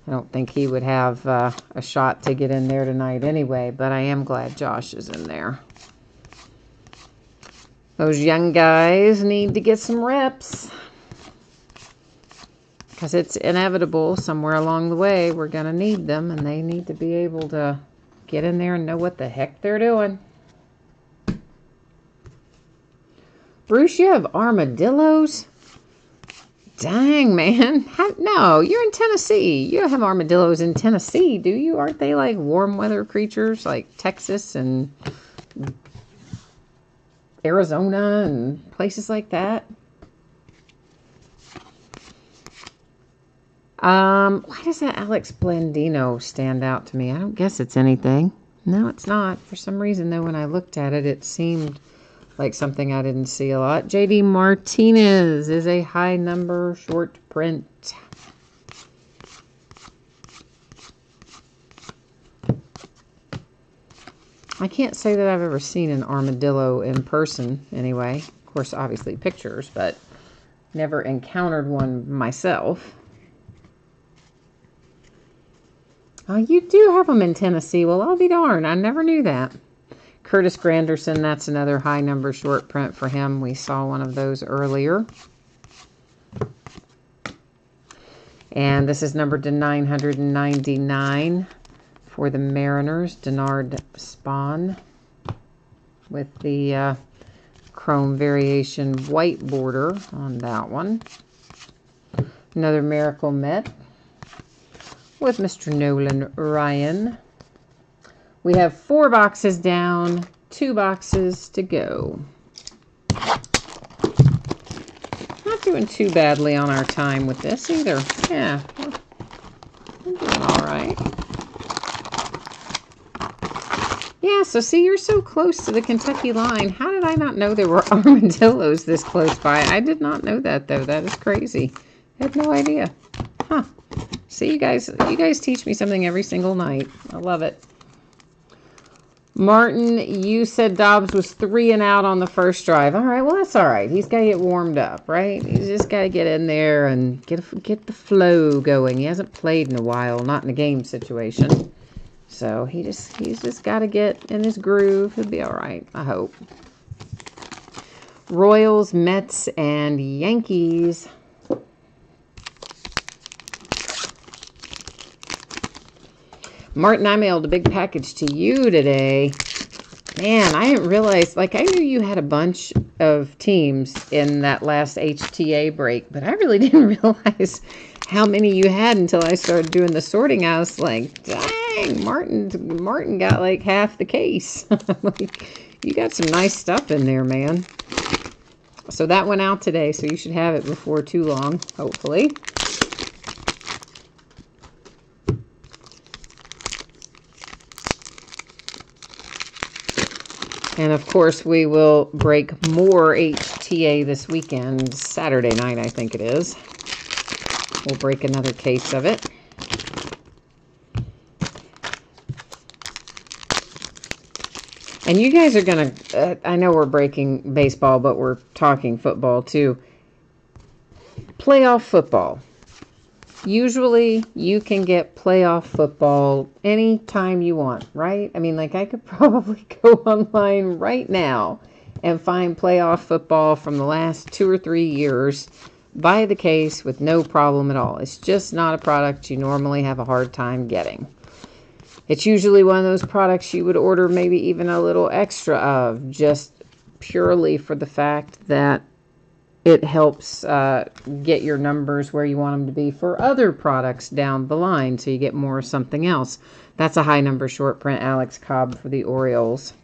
I don't think he would have a shot to get in there tonight anyway, but I am glad Josh is in there. Those young guys need to get some reps, because it's inevitable somewhere along the way we're going to need them, and they need to be able to get in there and know what the heck they're doing. Bruce, you have armadillos? Dang, man. No, you're in Tennessee. You don't have armadillos in Tennessee, do you? Aren't they like warm weather creatures like Texas and Arizona and places like that? Why does that Alex Blandino stand out to me? I don't guess it's anything. No, it's not. For some reason, though, when I looked at it, it seemed like something I didn't see a lot. JD Martinez is a high number short print. I can't say that I've ever seen an armadillo in person anyway. Of course, obviously pictures, but never encountered one myself. Oh, you do have them in Tennessee. Well, I'll be darned. I never knew that. Curtis Granderson, that's another high number short print for him. We saw one of those earlier. And this is numbered to 999 for the Mariners. Denard Spahn with the chrome variation white border on that one. Another Miracle Met with Mr. Nolan Ryan. We have 4 boxes down, 2 boxes to go. Not doing too badly on our time with this either. Yeah, we're doing all right. Yeah, so see, you're so close to the Kentucky line. How did I not know there were armadillos this close by? I did not know that, though. That is crazy. I had no idea. Huh. See, you guys teach me something every single night. I love it. Martin, you said Dobbs was 3 and out on the first drive. All right, well, that's all right. He's got to get warmed up, right? He's just got to get in there and get the flow going. He hasn't played in a while, not in a game situation. So he's just got to get in his groove. He'll be all right, I hope. Royals, Mets, and Yankees. Martin, I mailed a big package to you today. Man, I didn't realize, like, I knew you had a bunch of teams in that last HTA break, but I really didn't realize how many you had until I started doing the sorting. I was like, dang, Martin got like half the case. Like, you got some nice stuff in there, man. So that went out today, so you should have it before too long, hopefully. And of course, we will break more HTA this weekend, Saturday night, I think it is. We'll break another case of it. And you guys are going to, I know we're breaking baseball, but we're talking football too. Playoff football. Usually you can get playoff football anytime you want, right? I mean, like, I could probably go online right now and find playoff football from the last 2 or 3 years, buy the case with no problem at all. It's just not a product you normally have a hard time getting. It's usually one of those products you would order maybe even a little extra of, just purely for the fact that it helps get your numbers where you want them to be for other products down the line, so you get more of something else. That's a high number short print, Alex Cobb for the Orioles.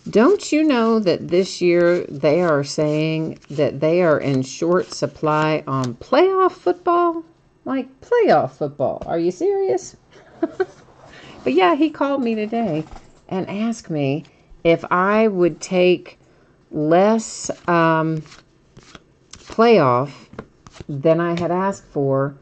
Don't you know that this year they are saying that they are in short supply on playoff football? Like, playoff football. Are you serious? But yeah, he called me today and asked me if I would take less playoff than I had asked for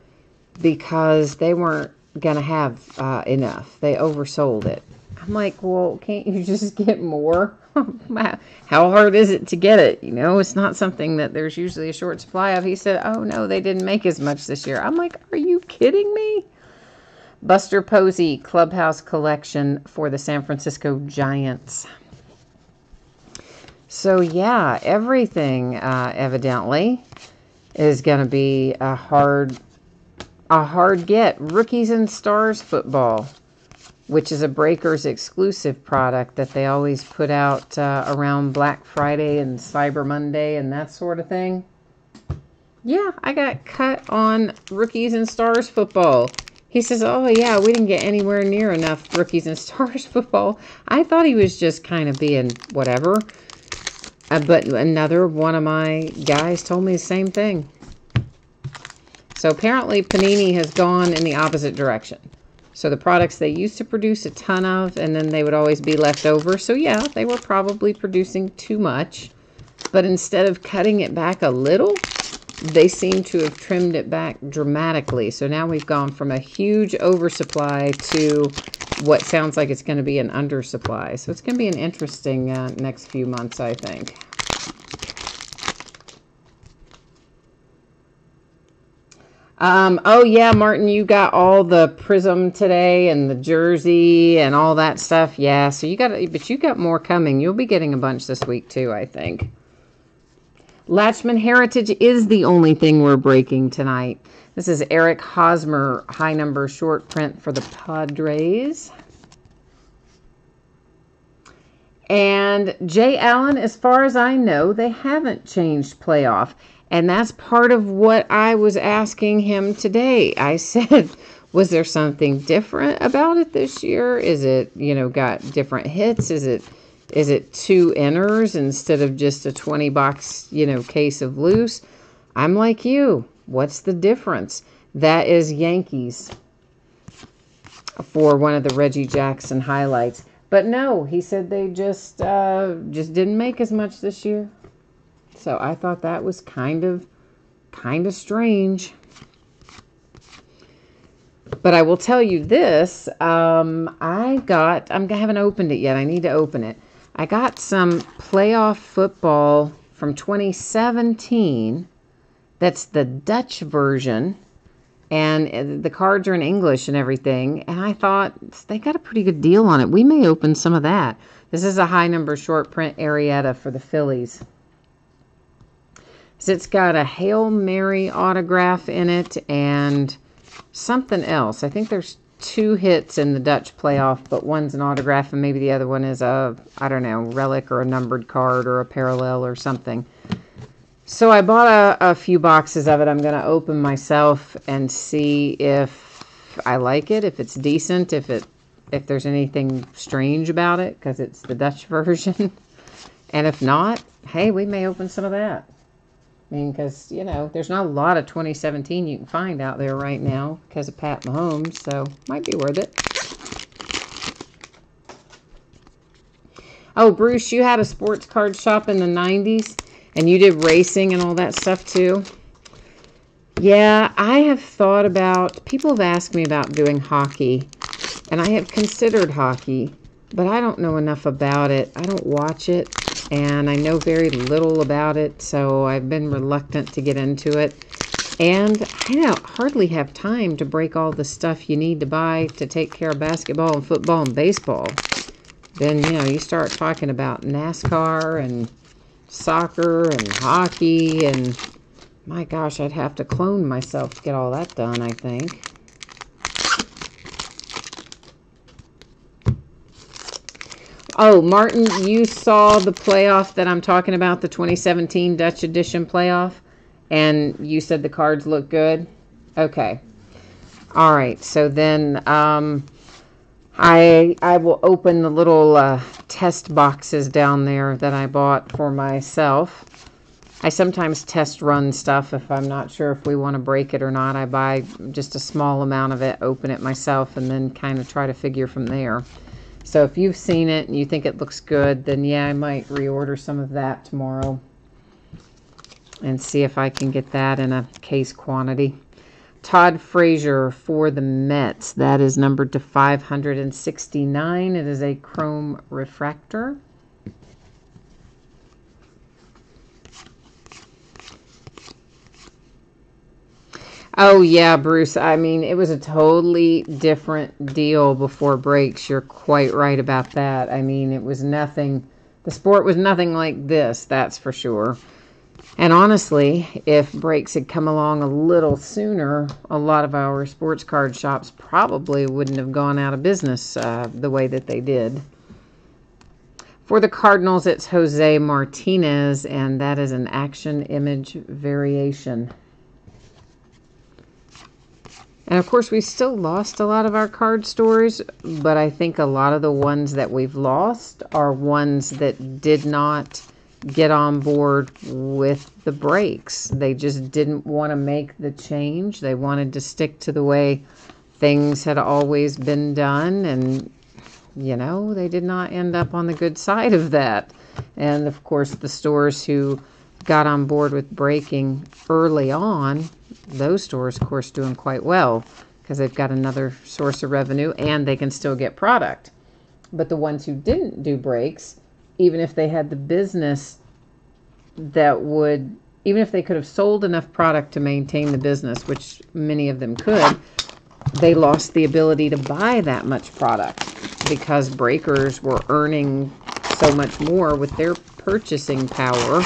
because they weren't going to have enough. They oversold it. I'm like, well, can't you just get more? How hard is it to get it? You know, it's not something that there's usually a short supply of. He said, oh, no, they didn't make as much this year. I'm like, are you kidding me? Buster Posey Clubhouse Collection for the San Francisco Giants. So, yeah, everything evidently is going to be a hard get. Rookies and Stars football, which is a Breakers exclusive product that they always put out around Black Friday and Cyber Monday and that sort of thing. Yeah, I got cut on Rookies and Stars football. He says, oh, yeah, we didn't get anywhere near enough Rookies and Stars football. I thought he was just kind of being whatever. But another one of my guys told me the same thing. So apparently Panini has gone in the opposite direction. So the products they used to produce a ton of, and then they would always be left over. So yeah, they were probably producing too much. But instead of cutting it back a little, they seem to have trimmed it back dramatically. So now we've gone from a huge oversupply to what sounds like it's going to be an undersupply. So it's going to be an interesting next few months, I think. Oh yeah, Martin, you got all the Prism today and the jersey and all that stuff. Yeah, so but you got more coming. You'll be getting a bunch this week too, I think. Latchman Heritage is the only thing we're breaking tonight. This is Eric Hosmer, high number short print for the Padres. And Jay Allen, as far as I know, they haven't changed playoff. And that's part of what I was asking him today. I said, was there something different about it this year? Is it, got different hits? Is it 2 inners instead of just a 20-box, case of loose? I'm like you. What's the difference? That is Yankees for one of the Reggie Jackson highlights. But no, he said they just didn't make as much this year. So I thought that was kind of strange. But I will tell you this, I haven't opened it yet. I need to open it. I got some playoff football from 2017. That's the Dutch version. And the cards are in English and everything. And I thought, they got a pretty good deal on it. We may open some of that. This is a high number short print Arietta for the Phillies. So it's got a Hail Mary autograph in it and something else. I think there's 2 hits in the Dutch playoff, but one's an autograph and maybe the other one is a, I don't know, relic or a numbered card or a parallel or something. So I bought a few boxes of it. I'm going to open myself and see if I like it, if it's decent, if there's anything strange about it, because it's the Dutch version. And if not, hey, we may open some of that. I mean, because, you know, there's not a lot of 2017 you can find out there right now because of Pat Mahomes, so might be worth it. Oh, Bruce, you had a sports card shop in the 90s, and you did racing and all that stuff too? Yeah, I have thought about, people have asked me about doing hockey, and I have considered hockey, but I don't know enough about it. I don't watch it. And I know very little about it, so I've been reluctant to get into it. And I don't hardly have time to break all the stuff you need to buy to take care of basketball and football and baseball. Then, you know, you start talking about NASCAR and soccer and hockey, and my gosh, I'd have to clone myself to get all that done, I think. Oh, Martin, you saw the playoff that I'm talking about, the 2017 Dutch Edition playoff, and you said the cards look good? Okay. All right, so then I will open the little test boxes down there that I bought for myself. I sometimes test run stuff if I'm not sure if we want to break it or not. I buy just a small amount of it, open it myself, and then kind of try to figure from there. So if you've seen it and you think it looks good, then yeah, I might reorder some of that tomorrow and see if I can get that in a case quantity. Todd Frazier for the Mets. That is numbered to 569. It is a chrome refractor. Oh, yeah, Bruce. I mean, it was a totally different deal before breaks. You're quite right about that. I mean, it was nothing. The sport was nothing like this, that's for sure. And honestly, if breaks had come along a little sooner, a lot of our sports card shops probably wouldn't have gone out of business the way that they did. For the Cardinals, it's Jose Martinez, and that is an action image variation. And of course, we still lost a lot of our card stores, but I think a lot of the ones that we've lost are ones that did not get on board with the breaks. They just didn't want to make the change. They wanted to stick to the way things had always been done, and, you know, they did not end up on the good side of that. And of course, the stores who got on board with breaking early on, those stores, of course, doing quite well because they've got another source of revenue and they can still get product. But the ones who didn't do breaks, even if they had the business that would, even if they could have sold enough product to maintain the business, which many of them could, they lost the ability to buy that much product because breakers were earning so much more with their purchasing power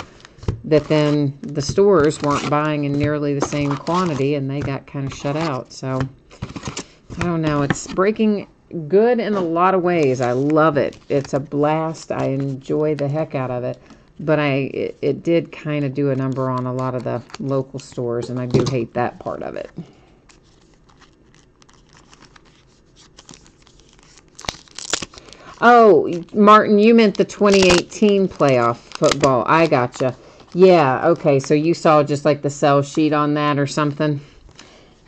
that then the stores weren't buying in nearly the same quantity and they got kind of shut out. So I don't know. It's breaking good in a lot of ways. I love it. It's a blast. I enjoy the heck out of it. But it did kind of do a number on a lot of the local stores, and I do hate that part of it. Oh, Martin, you meant the 2018 playoff football. I gotcha. Yeah, okay, so you saw just like the sell sheet on that or something?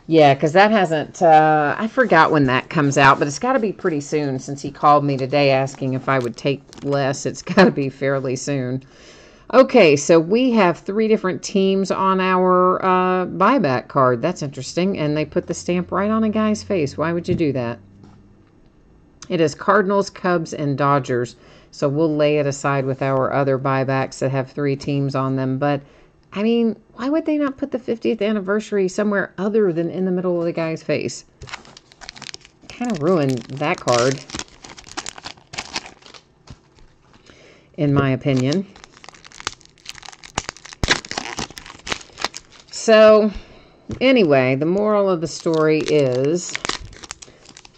Yeah, because that hasn't, I forgot when that comes out, but it's got to be pretty soon since he called me today asking if I would take less. It's got to be fairly soon. Okay, so we have 3 different teams on our buyback card. That's interesting, and they put the stamp right on a guy's face. Why would you do that? It is Cardinals, Cubs, and Dodgers. So we'll lay it aside with our other buybacks that have 3 teams on them. But I mean, why would they not put the 50th anniversary somewhere other than in the middle of the guy's face? Kind of ruined that card, in my opinion. So, anyway, the moral of the story is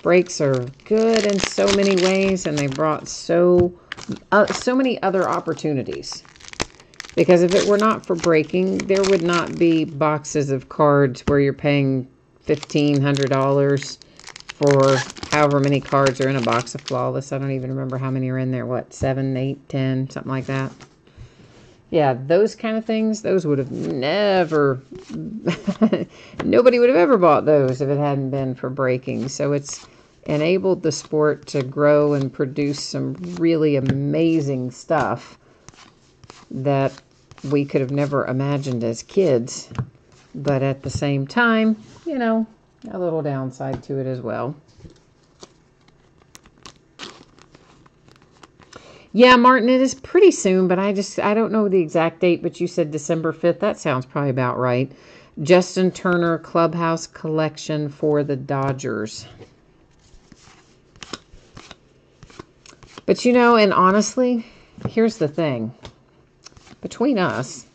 breaks are good in so many ways, and they brought so many other opportunities. Because if it were not for breaking, there would not be boxes of cards where you're paying $1,500 for however many cards are in a box of Flawless. I don't even remember how many are in there. What, 7, 8, 10, something like that? Yeah, those kind of things, those would have never, nobody would have ever bought those if it hadn't been for breaking. So it's enabled the sport to grow and produce some really amazing stuff that we could have never imagined as kids. But at the same time, you know, a little downside to it as well. Yeah, Martin, it is pretty soon, but I don't know the exact date, but you said December 5th. That sounds probably about right. Justin Turner Clubhouse Collection for the Dodgers. But you know, and honestly, here's the thing. Between us,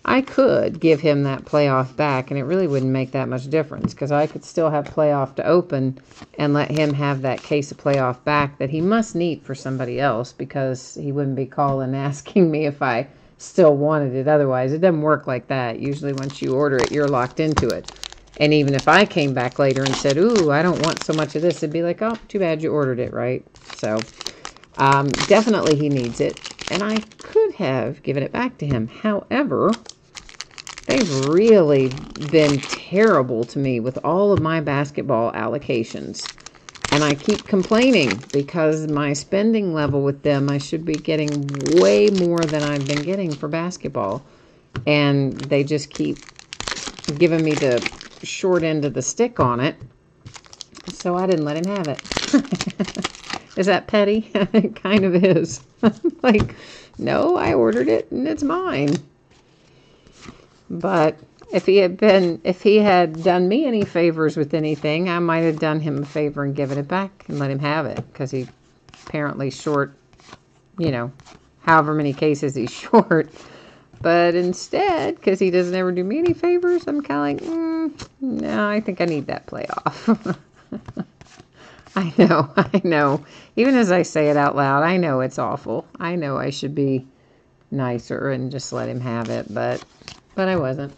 I could give him that playoff back, and it really wouldn't make that much difference, because I could still have playoff to open and let him have that case of playoff back that he must need for somebody else, because he wouldn't be calling asking me if I still wanted it otherwise. It doesn't work like that. Usually once you order it, you're locked into it. And even if I came back later and said, ooh, I don't want so much of this, it'd be like, oh, too bad you ordered it, right? So definitely he needs it. And I could have given it back to him. However, they've really been terrible to me with all of my basketball allocations. And I keep complaining because my spending level with them, I should be getting way more than I've been getting for basketball. And they just keep giving me the short end of the stick on it. So I didn't let him have it. Is that petty? It kind of is. Like, no, I ordered it and it's mine. But if he had done me any favors with anything, I might have done him a favor and given it back and let him have it, because he apparently short, you know, however many cases he's short. But instead, because he doesn't ever do me any favors, I'm kind of like, no, I think I need that playoff. I know. Even as I say it out loud, I know it's awful. I know I should be nicer and just let him have it, but I wasn't.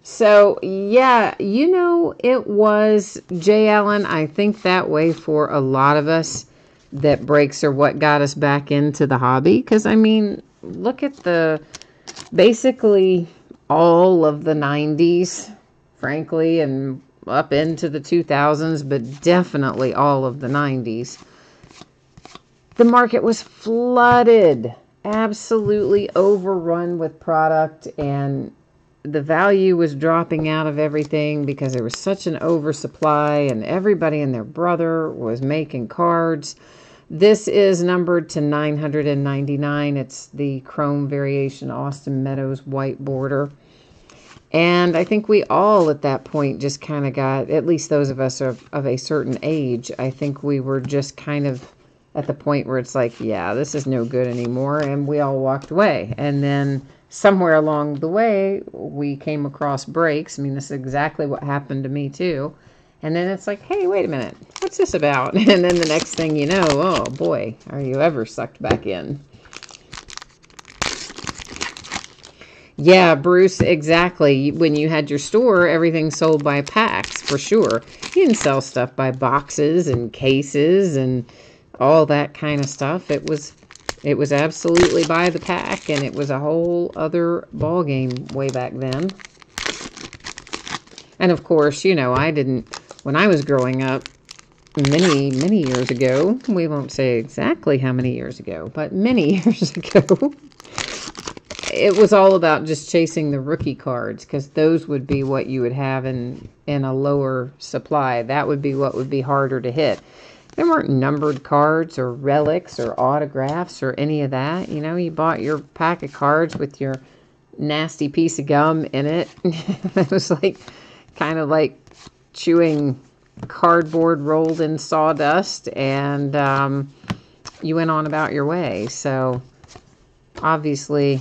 So, yeah, you know, it was, Jay Allen, I think that way for a lot of us, that breaks are what got us back into the hobby. Because, I mean, look at basically all of the 90s, frankly, and up into the 2000s, but definitely all of the 90s. The market was flooded, absolutely overrun with product, and the value was dropping out of everything because there was such an oversupply, and everybody and their brother was making cards. This is numbered to 999. It's the Chrome Variation Austin Meadows white border. And I think we all at that point just kind of got, at least those of us of a certain age, I think we were just kind of at the point where it's like, yeah, this is no good anymore. And we all walked away. And then somewhere along the way, we came across breaks. I mean, this is exactly what happened to me too. And then it's like, hey, wait a minute, what's this about? And then the next thing you know, oh boy, are you ever sucked back in? Yeah, Bruce, exactly. When you had your store, everything sold by packs, for sure. You didn't sell stuff by boxes and cases and all that kind of stuff. It was absolutely by the pack, and it was a whole other ball game way back then. And of course, you know, when I was growing up, many, many years ago, we won't say exactly how many years ago, but many years ago, it was all about just chasing the rookie cards, because those would be what you would have in a lower supply. That would be what would be harder to hit. There weren't numbered cards or relics or autographs or any of that. You know, you bought your pack of cards with your nasty piece of gum in it. It was like kind of like chewing cardboard rolled in sawdust, and you went on about your way. So obviously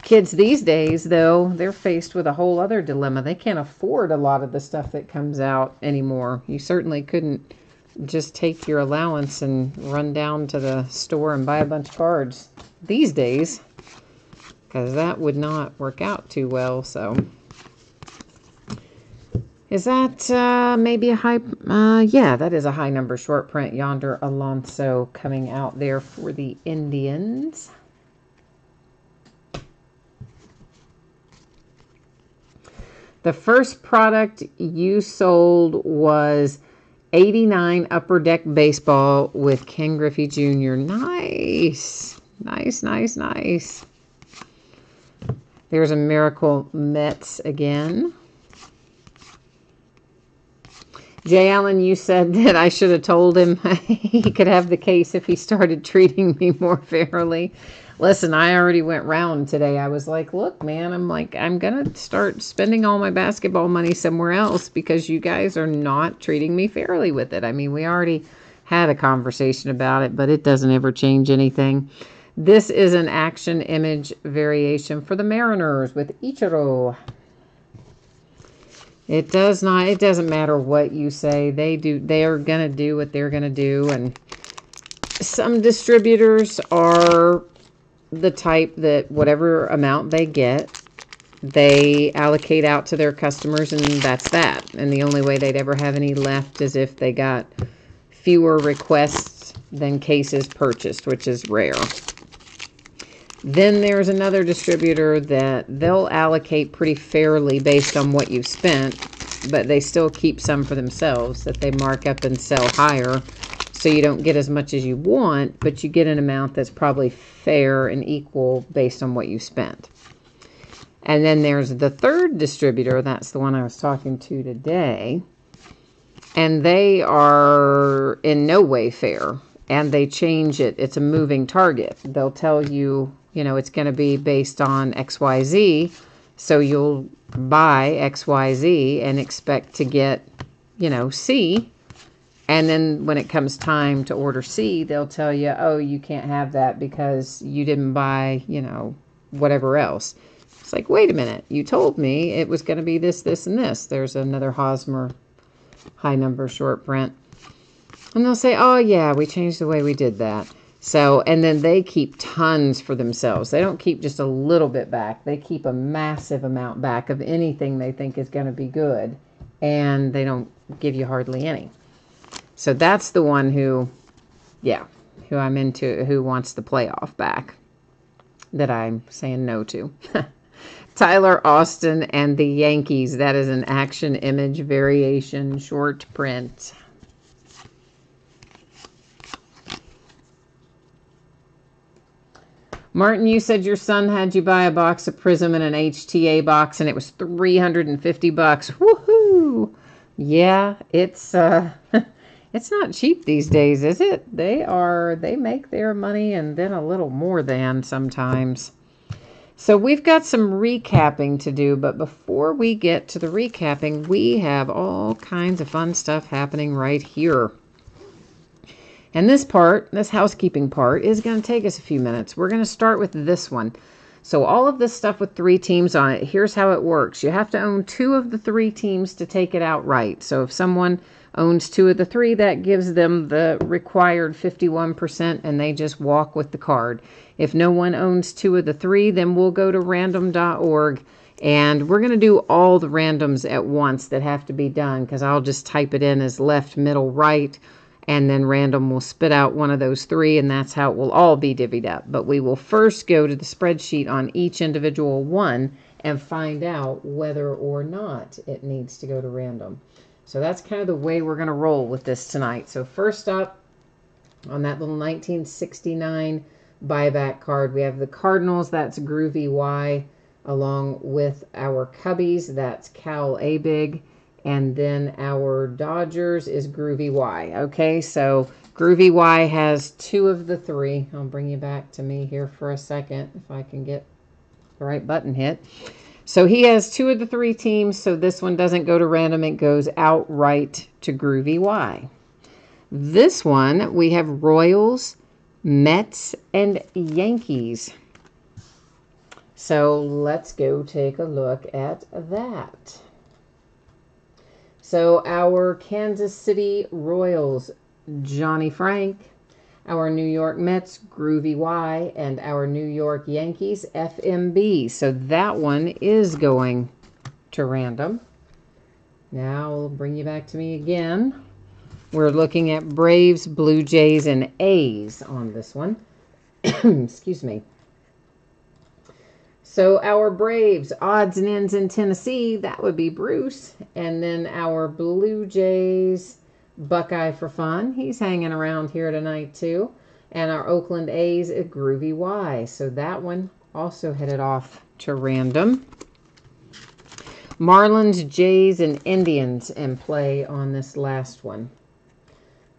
kids these days, though, they're faced with a whole other dilemma. They can't afford a lot of the stuff that comes out anymore. You certainly couldn't just take your allowance and run down to the store and buy a bunch of cards these days, because that would not work out too well. So is that maybe a high? Yeah, that is a high number short print. Yonder Alonso coming out there for the Indians. The first product you sold was 89 Upper Deck Baseball with Ken Griffey Jr. Nice. Nice, nice, nice. There's a Miracle Mets again. Jay Allen, you said that I should have told him he could have the case if he started treating me more fairly. Listen, I already went round today. I was like, look, man, I'm going to start spending all my basketball money somewhere else because you guys are not treating me fairly with it. I mean, we already had a conversation about it, but it doesn't ever change anything. This is an action image variation for the Mariners with Ichiro. It doesn't matter what you say. They are going to do what they're going to do. And some distributors are the type that whatever amount they get, they allocate out to their customers, and that's that. And the only way they'd ever have any left is if they got fewer requests than cases purchased, which is rare. Then there's another distributor that they'll allocate pretty fairly based on what you've spent, but they still keep some for themselves that they mark up and sell higher. So you don't get as much as you want, but you get an amount that's probably fair and equal based on what you spent. And then there's the third distributor. That's the one I was talking to today. And they are in no way fair. And they change it. It's a moving target. They'll tell you, it's going to be based on XYZ. So you'll buy XYZ and expect to get, C. And then when it comes time to order C, they'll tell you, oh, you can't have that because you didn't buy, whatever else. It's like, wait a minute. You told me it was going to be this, this, and this. There's another Hosmer high number short print. And they'll say, oh, yeah, we changed the way we did that. So, and then they keep tons for themselves. They don't keep just a little bit back. They keep a massive amount back of anything they think is going to be good. And they don't give you hardly any. So that's the one who I'm into, who wants the playoff back that I'm saying no to. Tyler Austin and the Yankees. That is an action image variation short print. Martin, you said your son had you buy a box of Prism and an HTA box, and it was $350. Woohoo! Yeah, it's it's not cheap these days, is it? They make their money and then a little more than sometimes. So we've got some recapping to do, but before we get to the recapping, we have all kinds of fun stuff happening right here. And this housekeeping part, is going to take us a few minutes. We're going to start with this one. So all of this stuff with 3 teams on it, here's how it works. You have to own 2 of the 3 teams to take it outright. So if someone owns 2 of the 3, that gives them the required 51%, and they just walk with the card. If no one owns 2 of the 3, then we'll go to random.org, and we're going to do all the randoms at once that have to be done, because I'll just type it in as left, middle, right, and then random will spit out one of those 3, and that's how it will all be divvied up. But we will first go to the spreadsheet on each individual one and find out whether or not it needs to go to random. So that's kind of the way we're going to roll with this tonight. So first up, on that little 1969 buyback card, we have the Cardinals. That's Groovy Y, along with our Cubbies. That's Cal Abig. And then our Dodgers is Groovy Y. Okay, so Groovy Y has 2 of the 3. I'll bring you back to me here for a second if I can get the right button hit. So he has 2 of the 3 teams, so this one doesn't go to random. It goes outright to Groovy Y. This one, we have Royals, Mets, and Yankees. So let's go take a look at that. So our Kansas City Royals, Johnny Frank. Our New York Mets, Groovy Y. And our New York Yankees, FMB. So that one is going to random. Now we'll bring you back to me again. We're looking at Braves, Blue Jays, and A's on this one. Excuse me. So our Braves, odds and ends in Tennessee, that would be Bruce. And then our Blue Jays, Buckeye for fun. He's hanging around here tonight too. And our Oakland A's, Groovy Y. So that one also headed off to random. Marlins, Jays, and Indians in play on this last one.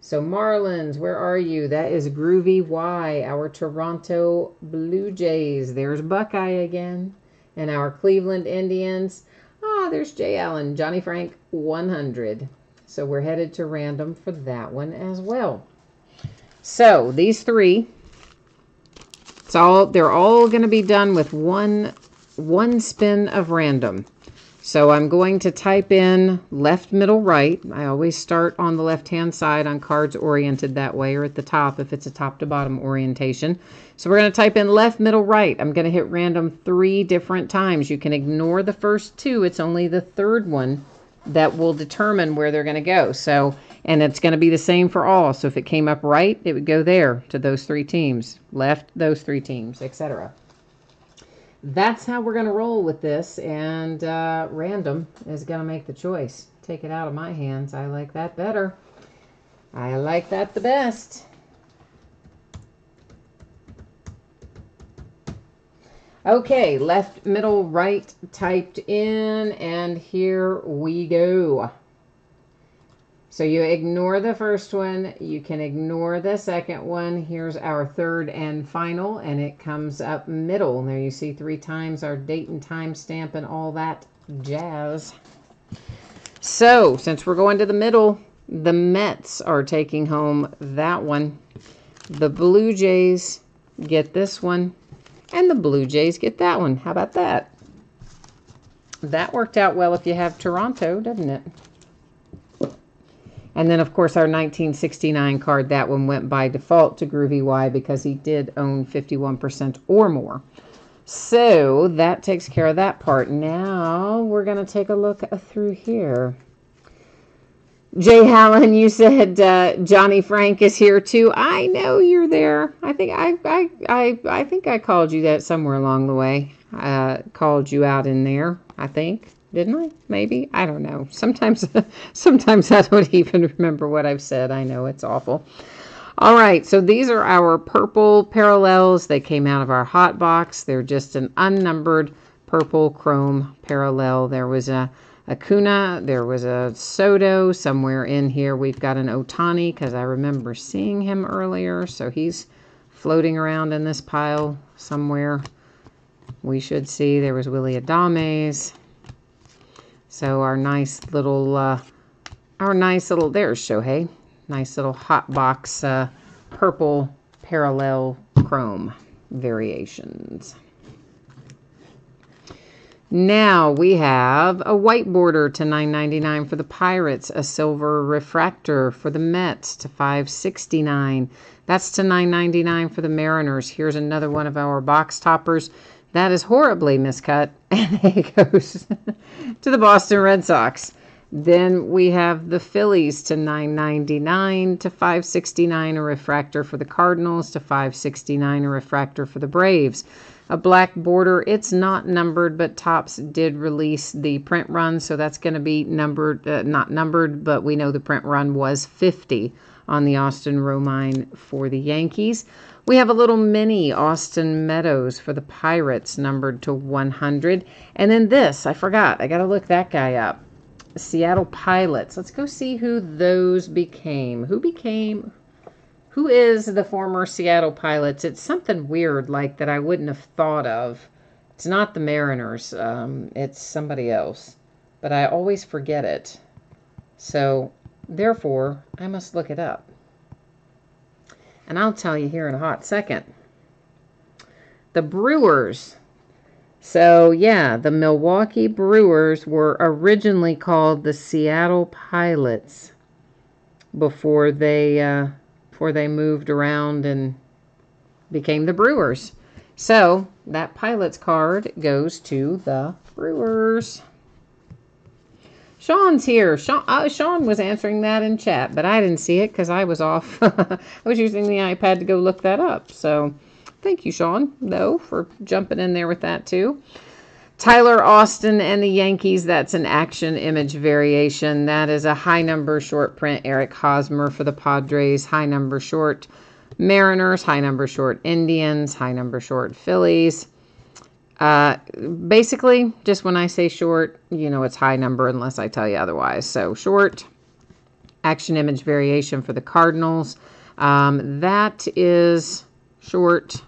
So Marlins, where are you? That is Groovy Y. Our Toronto Blue Jays. There's Buckeye again. And our Cleveland Indians. There's Jay Allen. Johnny Frank, 100. So we're headed to random for that one as well. So these 3, they're all going to be done with one spin of random. So I'm going to type in left, middle, right. I always start on the left-hand side on cards oriented that way, or at the top if it's a top-to-bottom orientation. So we're going to type in left, middle, right. I'm going to hit random 3 different times. You can ignore the first 2. It's only the third one that will determine where they're going to go. So, and it's going to be the same for all. So if it came up right, it would go there to those 3 teams. Left, those 3 teams, etc. That's how we're going to roll with this, and random is going to make the choice. Take it out of my hands. I like that better. I like that the best. Okay, left, middle, right typed in, and here we go. So you ignore the first one, you can ignore the second one. Here's our third and final, and it comes up middle. And there you see 3 times our date and time stamp and all that jazz. So, since we're going to the middle, the Mets are taking home that one. The Blue Jays get this one, and the Blue Jays get that one. How about that? That worked out well if you have Toronto, doesn't it? And then, of course, our 1969 card, that one went by default to Groovy Y because he did own 51% or more. So that takes care of that part. Now we're going to take a look through here. Jay Hallen, you said Johnny Frank is here too. I know you're there. I think I called you that somewhere along the way. Called you out in there, I think. Didn't I? Maybe. I don't know. Sometimes I don't even remember what I've said. I know it's awful. All right. So these are our purple parallels. They came out of our hot box. They're just an unnumbered purple chrome parallel. There was a Acuna. There was a Soto somewhere in here. We've got an Ohtani because I remember seeing him earlier. So he's floating around in this pile somewhere. We should see. There was Willy Adames. So our nice little, there's Shohei. Nice little hot box purple parallel chrome variations. Now we have a white border to $9.99 for the Pirates, a silver refractor for the Mets to $5.69. That's to $9.99 for the Mariners. Here's another one of our box toppers. That is horribly miscut, and it goes to the Boston Red Sox. Then we have the Phillies to $9.99 to $5.69, a refractor for the Cardinals to $5.69, a refractor for the Braves. A black border, it's not numbered, but Topps did release the print run, so that's going to be numbered, not numbered, but we know the print run was 50 on the Austin Romine for the Yankees. We have a little mini Austin Meadows for the Pirates, numbered to 100. And then this, I forgot. I got to look that guy up. Seattle Pilots. Let's go see who those became. Who is the former Seattle Pilots? It's something weird like that I wouldn't have thought of. It's not the Mariners. It's somebody else. But I always forget it. So, therefore, I must look it up. And I'll tell you here in a hot second. The Brewers. So, yeah, the Milwaukee Brewers were originally called the Seattle Pilots before they moved around and became the Brewers. So, that Pilots card goes to the Brewers. Sean's here. Sean was answering that in chat, but I didn't see it because I was off. I was using the iPad to go look that up. So, thank you, Sean, though, for jumping in there with that, too. Tyler Austin and the Yankees, that's an action image variation. That is a high number short print. Eric Hosmer for the Padres, high number short Mariners, high number short Indians, high number short Phillies. Basically, just when I say short, you know it's high number unless I tell you otherwise. So short, action image variation for the Cardinals. That is short,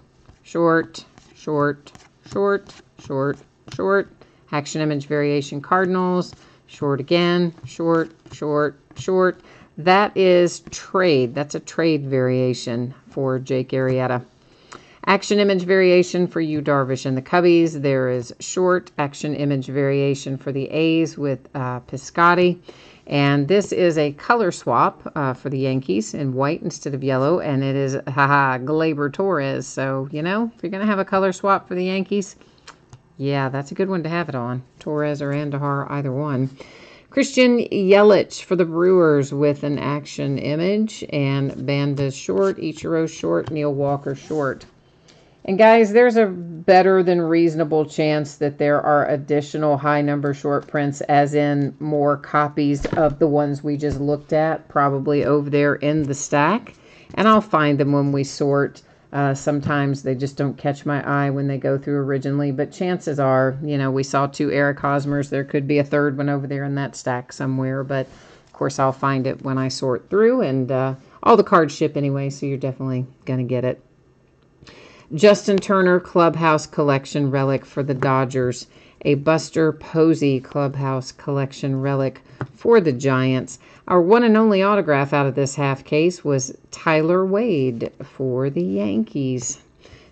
short, short, short, short, short. Action image variation Cardinals. Short again, short, short, short. That is trade. That's a trade variation for Jake Arrieta. Action image variation for Yu Darvish and the Cubbies. There is short action image variation for the A's with Piscotty. And this is a color swap for the Yankees in white instead of yellow. And it is, Gleyber Torres. So, you know, if you're going to have a color swap for the Yankees, yeah, that's a good one to have it on. Torres or Andahar, either one. Christian Yelich for the Brewers with an action image. And Banda short, Ichiro short, Neil Walker short. And guys, there's a better than reasonable chance that there are additional high number short prints, as in more copies of the ones we just looked at, probably over there in the stack. And I'll find them when we sort. Sometimes they just don't catch my eye when they go through originally, but chances are, you know, we saw 2 Eric Hosmers. There could be a third one over there in that stack somewhere, but of course I'll find it when I sort through, and all the cards ship anyway, so you're definitely going to get it. Justin Turner Clubhouse Collection Relic for the Dodgers. A Buster Posey Clubhouse Collection Relic for the Giants. Our one and only autograph out of this half case was Tyler Wade for the Yankees.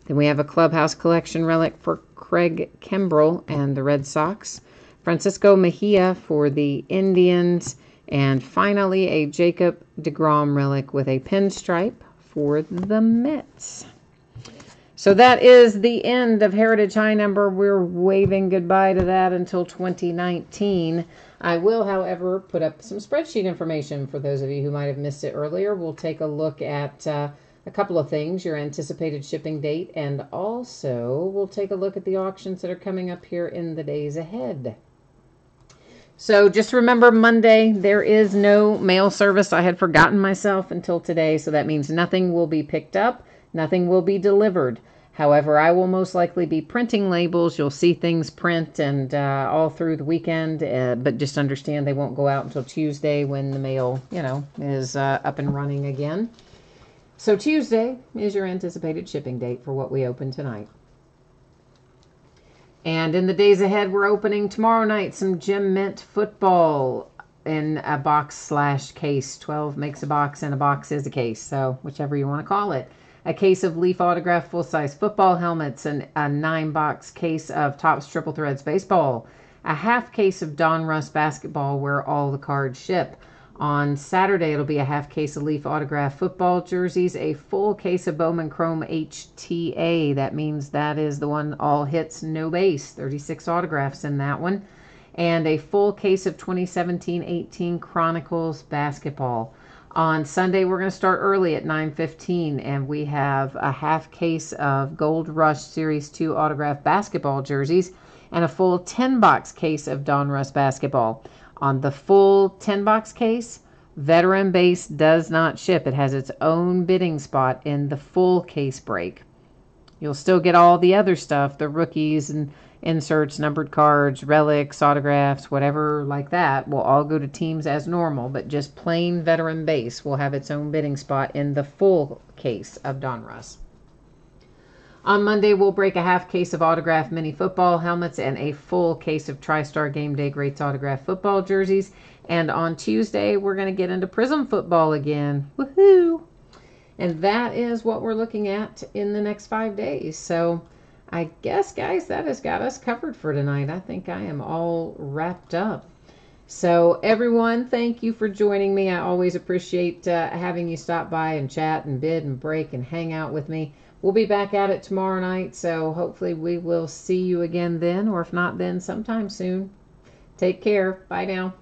Then we have a Clubhouse Collection Relic for Craig Kimbrell and the Red Sox. Francisco Mejia for the Indians. And finally, a Jacob deGrom Relic with a pinstripe for the Mets. So that is the end of Heritage High Number. We're waving goodbye to that until 2019. I will, however, put up some spreadsheet information for those of you who might have missed it earlier. We'll take a look at a couple of things, your anticipated shipping date, and also we'll take a look at the auctions that are coming up here in the days ahead. So just remember, Monday, there is no mail service. I had forgotten myself until today, so that means nothing will be picked up, nothing will be delivered. However, I will most likely be printing labels. You'll see things print and all through the weekend, but just understand they won't go out until Tuesday when the mail, you know, is up and running again. So Tuesday is your anticipated shipping date for what we open tonight. And in the days ahead, we're opening tomorrow night some Gem Mint football in a box/case. 12 makes a box and a box is a case, so whichever you want to call it. A case of Leaf Autograph full-size football helmets, and a 9-box case of Topps Triple Threads baseball, a half case of Donruss basketball where all the cards ship. On Saturday, it'll be a half case of Leaf Autograph football jerseys, a full case of Bowman Chrome HTA. That means that is the one all hits, no base. 36 autographs in that one. And a full case of 2017-18 Chronicles basketball. On Sunday, we're going to start early at 9:15, and we have a half case of Gold Rush Series 2 autographed basketball jerseys and a full 10-box case of Donruss basketball. On the full 10-box case, Veteran Base does not ship. It has its own bidding spot in the full case break. You'll still get all the other stuff, the rookies and, inserts, numbered cards, relics, autographs, whatever like that will all go to teams as normal, but just plain veteran base will have its own bidding spot in the full case of Donruss. On Monday, we'll break a half case of autographed mini football helmets and a full case of TriStar Game Day Greats autographed football jerseys. And on Tuesday, we're going to get into Prism football again. Woohoo! And that is what we're looking at in the next 5 days. So I guess, guys, that has got us covered for tonight. I think I am all wrapped up. So everyone, thank you for joining me. I always appreciate having you stop by and chat and bid and break and hang out with me. We'll be back at it tomorrow night, so hopefully we will see you again then, or if not then, sometime soon. Take care. Bye now.